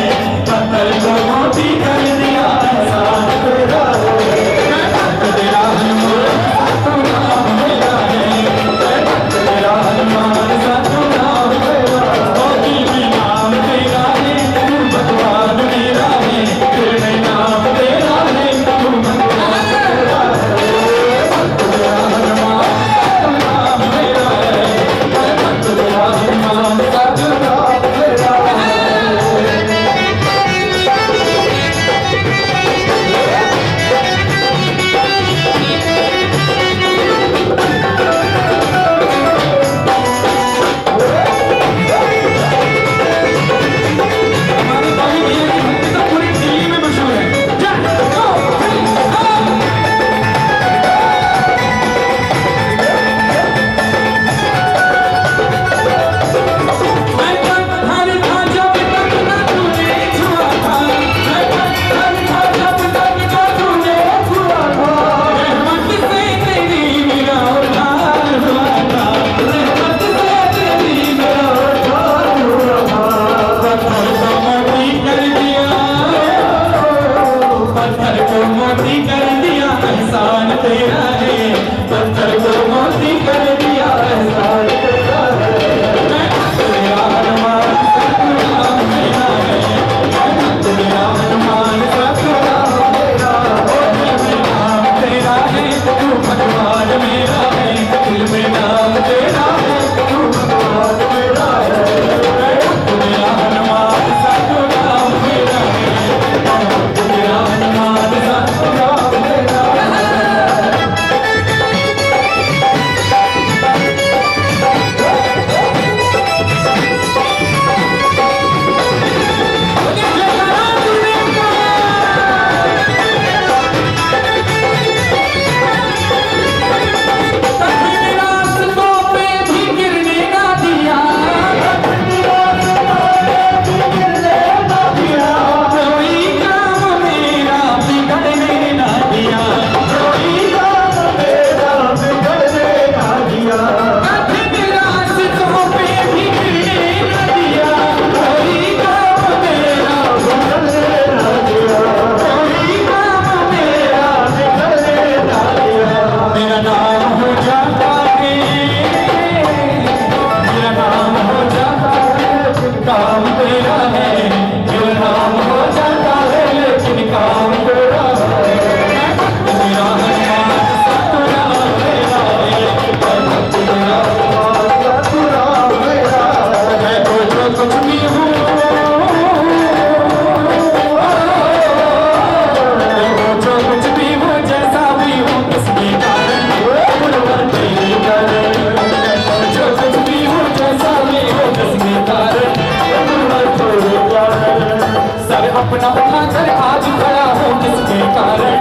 आकर आज खड़ा हूँ किसके कारण,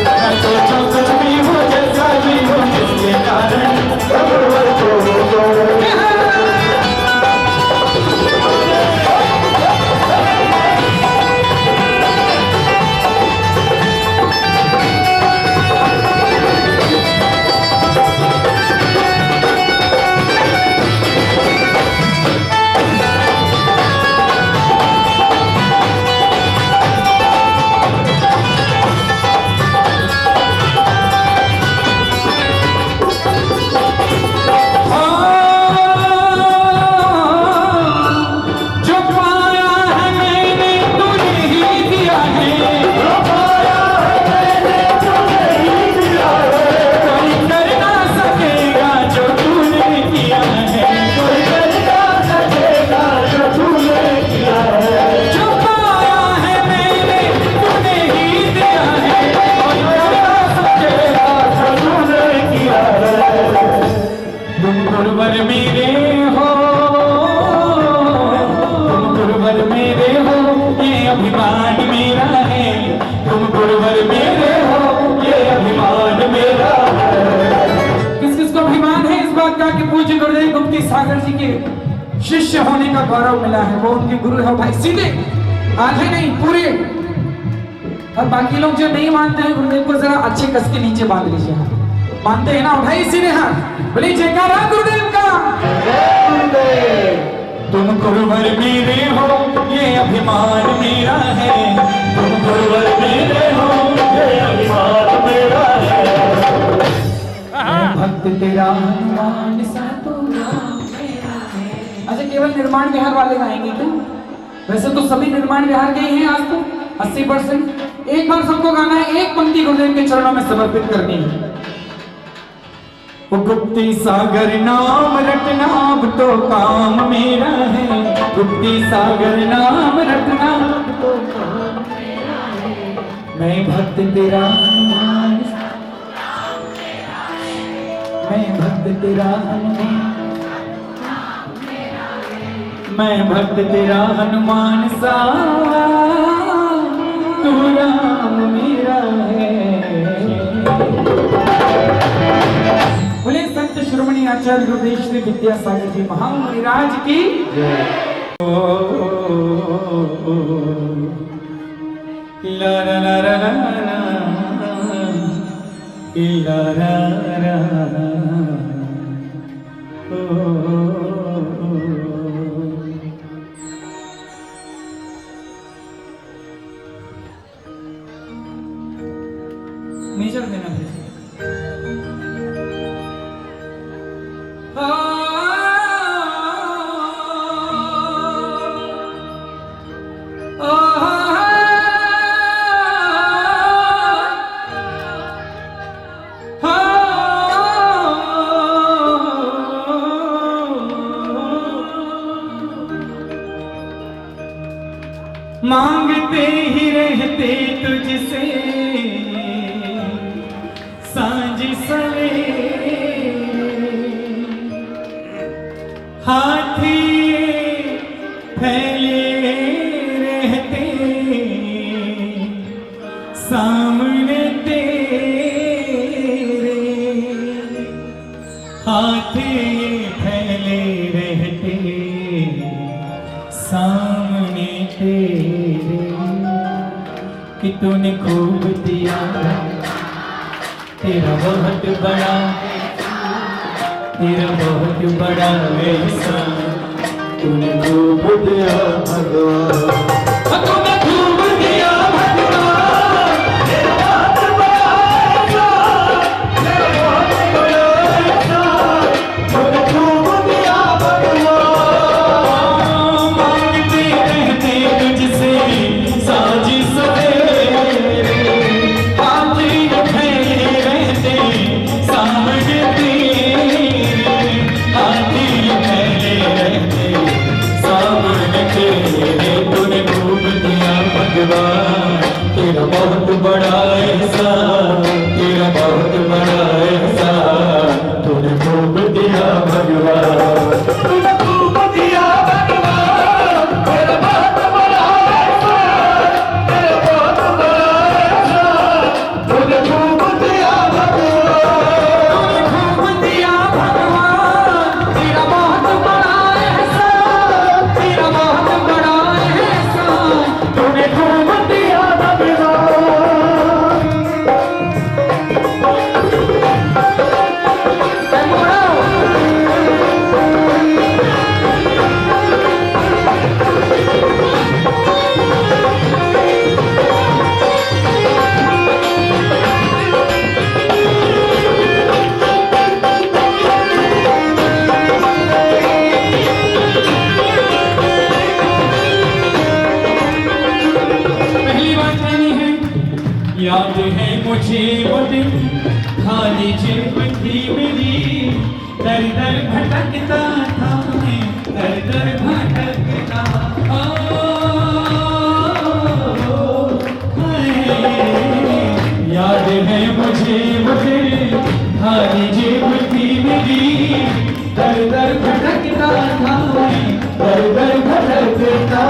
मैं सोचूं कुछ भी हो जैसा भी हो किसके कारण। सागर जी के शिष्य होने का गौरव मिला है, वो उनके गुरु है भाई सीधे, आधे नहीं पूरे। और बाकी लोग जो नहीं मानते हैं गुरुदेव को जरा अच्छे कस के नीचे बांध लीजिए हाथ, मानते हैं ना उठाइए सीधे हाथ, बोलिए जयकारा गुरुदेव का। तुम गुरुवर मेरे हो ये अभिमान मेरा है, तुम गुरुवर मेरे हो ये अभिमान मेरा है, भक्त तेरा हनुमान सा तू नाम मेरा है। अच्छा केवल निर्माण विहार वाले गाएंगे क्या? वैसे तो सभी निर्माण विहार के ही हैं आज तो 80%। एक बार सबको गाना है, एक पंक्ति गुरुदेव के चरणों में समर्पित करनी है। वो गुप्ती सागर नाम रटना अब तो काम मेरा है, गुप्ती सागर नाम रटना अब तो काम मेरा है, मैं भक्त तेरा हनुमान, मैं भक्त तेरा हनुमान, मैं भक्त तेरा हनुमान सा तू राम मेरा है। बोले संत शिरोमणि आचार्य गुरुदेव श्री विद्यासागर जी महामुनिराज की ला ला ला ला ला ला ला ला मेजर देना मांगते ही रहते तुझसे सांझ सवेरे, हाथी फैले रहते सामने तेरे, हाथी फैले रहते सामने तेरे, कि तूने खूब दिया तेरा बहुत बड़ा, तेरा बहुत बड़ा ऐसा तूने खूब दिया भगवान, तूने खूब दिया भगवान, तेरा बहुत बड़ा ऐसा, तेरा बहुत बड़ा ऐसा तूने खूब दिया भगवान। मांगते रहते तुझसे साझी सवेरे, हाथी फैले रहते सामने तेरे, हाथी फैले रहते सामने तेरे, तूने खूब दिया भगवान, तेरा बहुत बड़ा ऐसा, तेरा बहुत बड़ा ऐसा तूने खूब दिया भगवान, तूने खूब दिया भगवान, तेरा बहुत बड़ा याद है मुझे वो दिन खाली जेब थी मेरी, दर दर भटकता था मैं, दर दर भटकता। याद है मुझे वो दिन खाली जेब थी मेरी, दर दर भटकता था मैं, दर दर भटकता।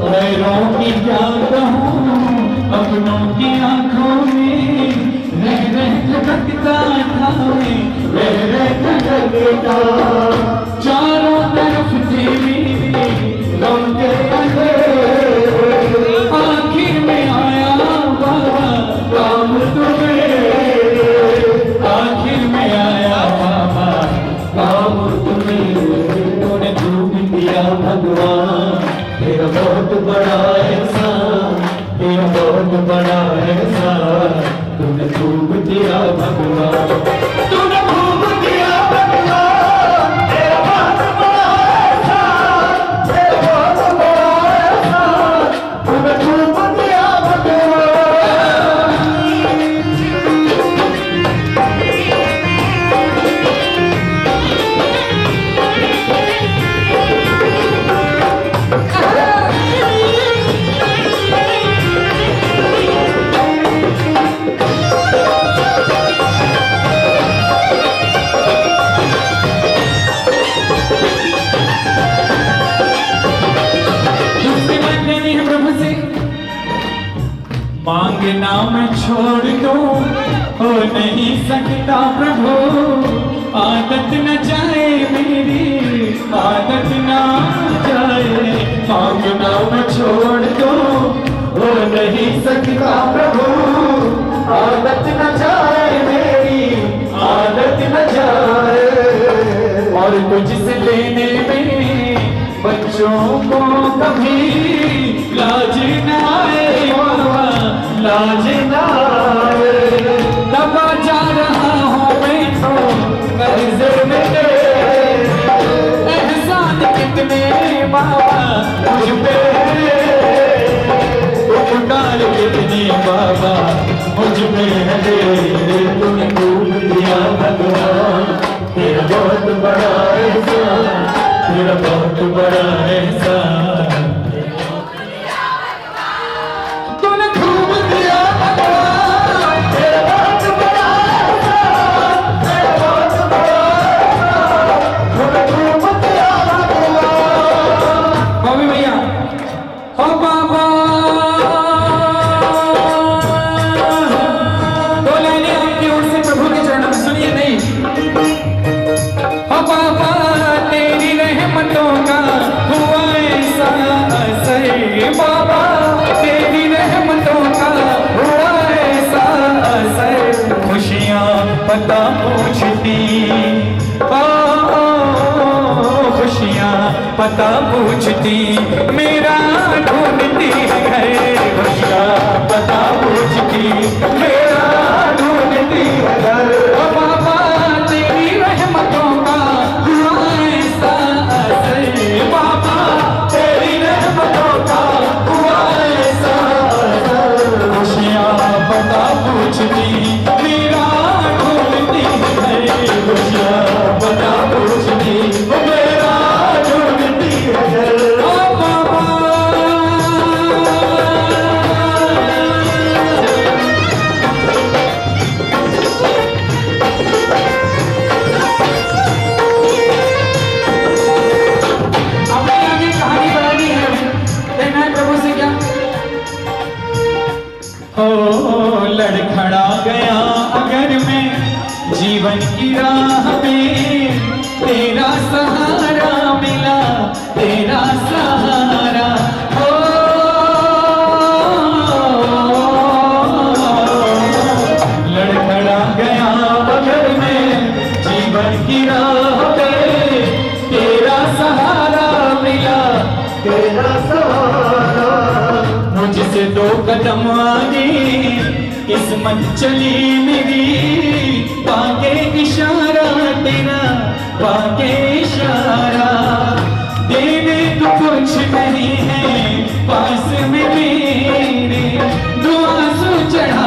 गैरों की क्या कहूँ अपनों की आंखों में, रह रह भटकता था मैं, रह रह भटकता। चारों तरफ थे मेरे गम के अंधेरे, आखिर में आया बाबा काम तुम्हें, आखिर में आया बाबा काम तुम्हें। तूने डूब दिया भगवान, तेरा बहुत बड़ा एहसान, तेरा बहुत बड़ा एहसान। तूने डूब दिया भगवान, तूने डूब दिया भगवान, तेरा बहुत बड़ा एहसान, तेरा बहुत बड़ा एहसान। तूने डूब दिया भगवान। मांगना मैं छोड़ दूं हो नहीं सकता प्रभु, आदत न जाए मेरी, आदत न जाए। मांगना मैं छोड़ दूं हो नहीं सकता प्रभु, आदत न जाए मेरी, आदत न जाए। और तुझसे लेने में बच्चों को कभी लाज न आए बाबा, लाज न आए। दबा जा रहा हूँ मैं तो कर्जे में, एहसान कितने बाबा मुझ पे, उपकार कितने बाबा मुझ पे है। तूने डूब दिया भगवान, तेरा बहुत बड़ा एहसान, तेरा बहुत बड़ा एहसान। तूने डूब दिया भगवान, तेरा बहुत बड़ा एहसान, तेरा बहुत बड़ा एहसान। तूने डूब दिया भगवान। बॉबी भैया, ओ बाबा, दो लाइनें आपकी ओर से प्रभु के चरणों में सुनिए। नहीं, ओ बाबा तेरी रहमतों का हुआ ऐसा असर, बाबा तेरी रहमतों का हुआ ऐसा असर। खुशियाँ पता पूछती, खुशियाँ पता पूछती, मेरा ढूंढती है। खुशियाँ पता पूछती, मेरा ढूंढती है। ओ बाबा तेरी रहमतों का हुआ ऐसा असर, बाबा तेरी रहमतों का हुआ ऐसा असर। खुशियाँ पता पूछती, मेरा ढूंढती है। खुशियाँ पता पूछती, मेरा ढूंढती है। ओ बाबा अपने आगे कहानी बनानी है, देखना है प्रभु से क्या। ओ लड़खड़ा गया अगर मैं जीवन की राह में, तेरा सहारा मिला, तेरा सहारा। ओ लड़खड़ा गया अगर मैं जीवन की राह में, तेरा सहारा मिला, तेरा सहारा। मुझसे दो कदम आगे किस्मत चली मेरी, पाके इशारा तेरा, पाके इशारा। देने तो कुछ नहीं है पास में मेरे, दुआ सो चढ़ा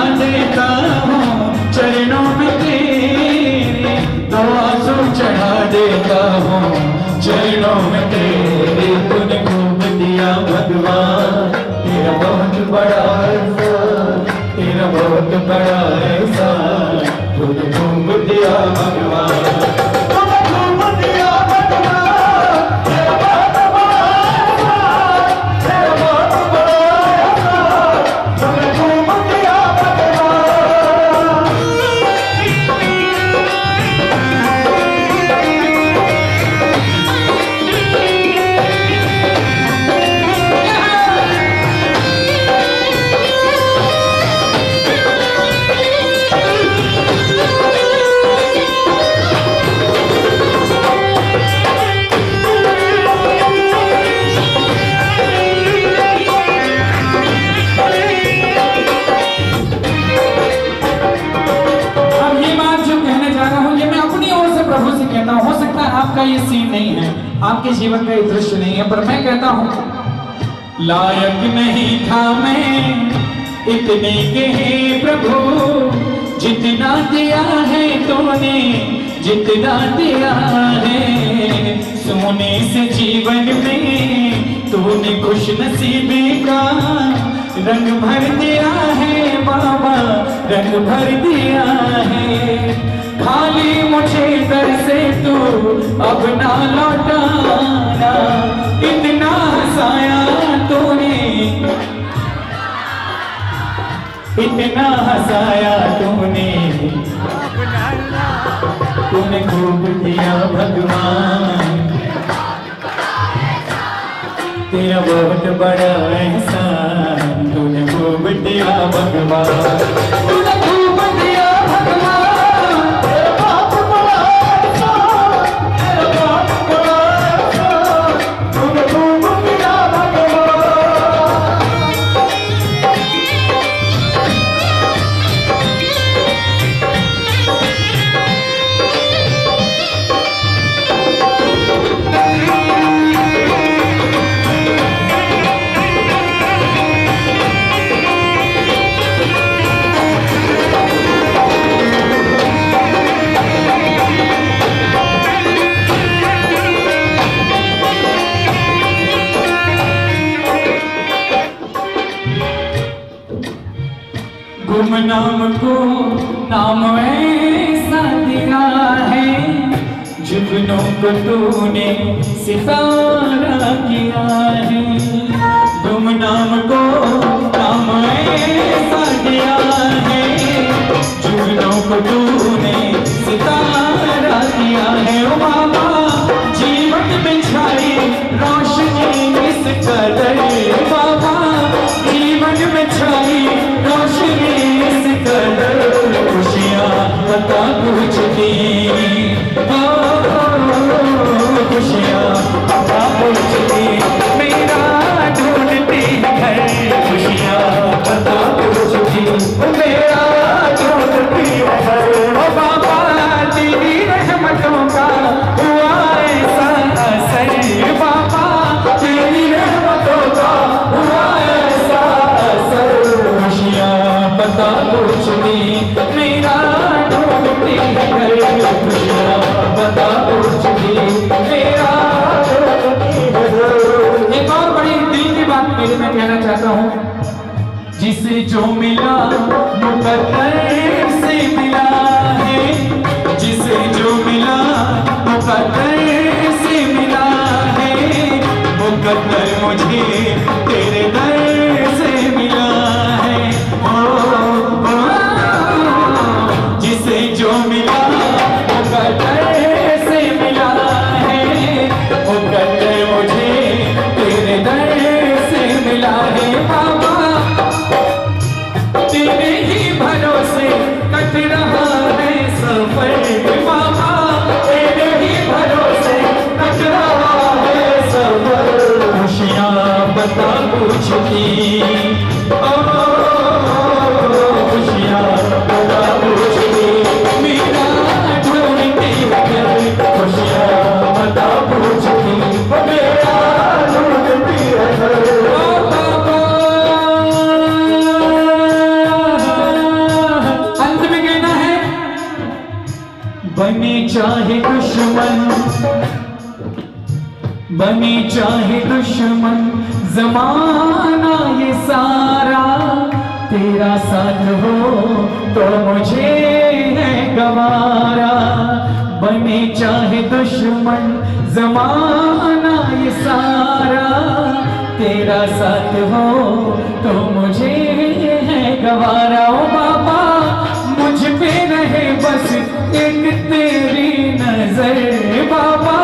आपके जीवन का ये दृश्य नहीं है, पर मैं कहता हूं लायक नहीं था मैं इतने के हे प्रभु, जितना दिया है तूने, जितना दिया है। सोने से जीवन में तूने खुश नसीबी का रंग भर दिया है बाबा, रंग भर दिया है। खाली मुझे दर से तू अब ना लौटाना, इतना हंसाया तूने, इतना हंसाया तूने, तूने खूब दिया भगवान, तेरा बहुत बड़ा एहसान, तूने खूब दिया भगवान, तूने खूब दिया भगवान, तेरा बहुत बड़ा एहसान, तेरा बहुत बड़ा एहसान, तूने खूब दिया भगवान। गुमनाम को नाम ऐसा दिया है, जुगनों को तूने सितारा किया है। गुमनाम को नाम ऐसा दिया है, जुगनों को तूने सितारा किया है। ओ बाबा जीवन में छाई रोशनी इस कदर, बाबा जीवन में छाई रोशनी इस कदर, खुशियाँ बता कुछ दी, खुशियाँ बता कुछ दी, मेरा ढूंढती है खुशियाँ बता कुछ दी, मेरा ढूंढती है। ओ बाबा तेरी रहमतों का हुआ ऐसा असर, बाबा तेरी रहमतों का हुआ ऐसा असर, खुशियाँ बता कुछ दी, मेरा ढूंढती है खुशियाँ बता कुछ दी, मेरा ढूंढती है। एक और बड़ी दिल की बात मेरे मैं कहना चाहता हूँ, जिसे जो मिला मुकद्दर से मिला है, जिसे जो मिला मुकद्दर से मिला है, मुकद्दर मुझे तेरे दर से मिला है। जिसे जो मिला मुकद्दर से मिला है, मुकद्दर मुझे तेरे दर से मिला है। बाबा तेरे ही भरोसे कट रहा है सफर, बाबा तेरे ही भरोसे कट रहा है सफर, खुशियाँ बता कुछ दी, खुशियाँ बता कुछ दी, मेरा ढूंढती है खुशियाँ बता कुछ दी, मेरा ढूंढती है। अंत में कहना है, बने चाहे दुश्मन, बने चाहे दुश्मन जमाना ये सारा, तेरा साथ हो तो मुझे है गवारा। बने चाहे दुश्मन जमाना ये सारा, तेरा साथ हो तो मुझे है गवारा। ओ बाबा मुझ पे रहे बस एक तेरी नजर, बाबा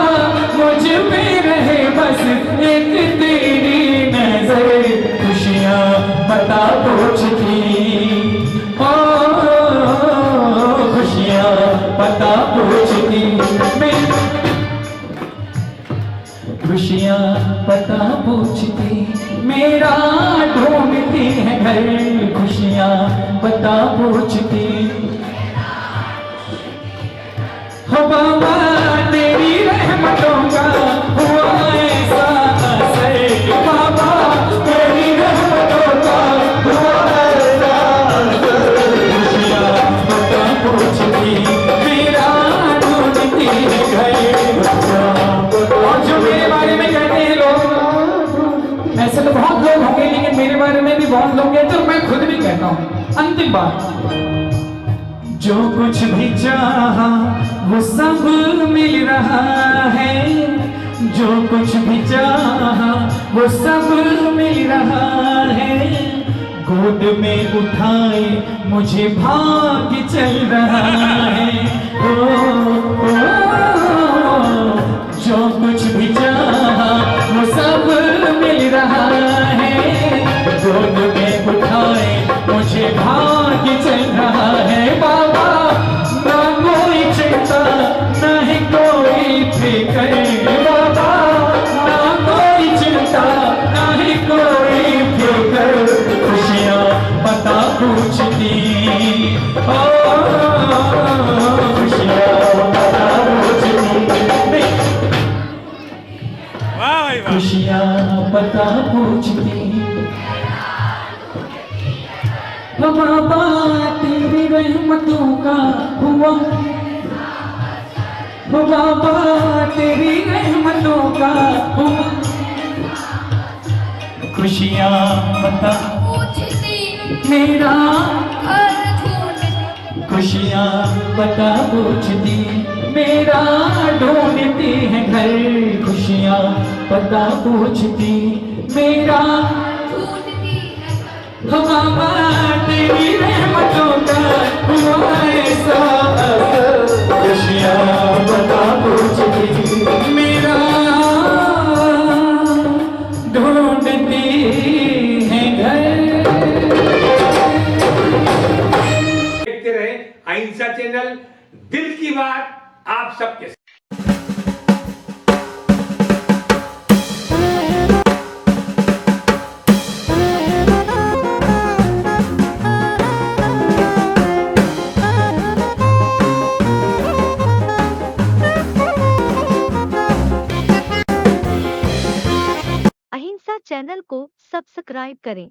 मुझ पे रहे बस एक तेरी नजर, खुशियाँ बता कुछ दी, ओ खुशियाँ बता कुछ दी, खुशियाँ बता पूछती, मेरा ढूंढती है घर, खुशियाँ बता पूछती। हो बाबा तेरी रहमतों का हुआ लोग होंगे, लेकिन मेरे बारे में भी बहुत लोग कहते हैं और मैं खुद भी कहता हूँ। अंतिम बात, जो कुछ भी चाहा वो सब मिल रहा है, जो कुछ भी चाहा वो सब मिल रहा है, गोद में उठाए मुझे भाग चल रहा है। ओ, जो कुछ भी चाहा वो सब मिल रहा है, गोद में उठाए मुझे भाग चल रहा है। बाबा ना कोई चिंता ना ही कोई फिक्र, बाबा ना कोई चिंता ना ही कोई फिक्र, खुशियाँ पता पूछती, ओ खुशियाँ पता पूछती, खुशियाँ पता पूछती। बाबा तेरी रहमतों का हुआ, बाबा तेरी रहमतों का हुआ, खुशियाँ पता मेरा, खुशियाँ पता पूछती मेरा, ढूंढती है घर, खुशियाँ पता पूछती मेरा, बाबा तेरी रहमतों का हुआ ऐसा असर, खुशियाँ पता पूछती मेरा, ढूंढती है घर। देखते रहे अहिंसा चैनल, दिल की बात आप सबके साथ। अहिंसा चैनल को सब्सक्राइब करें।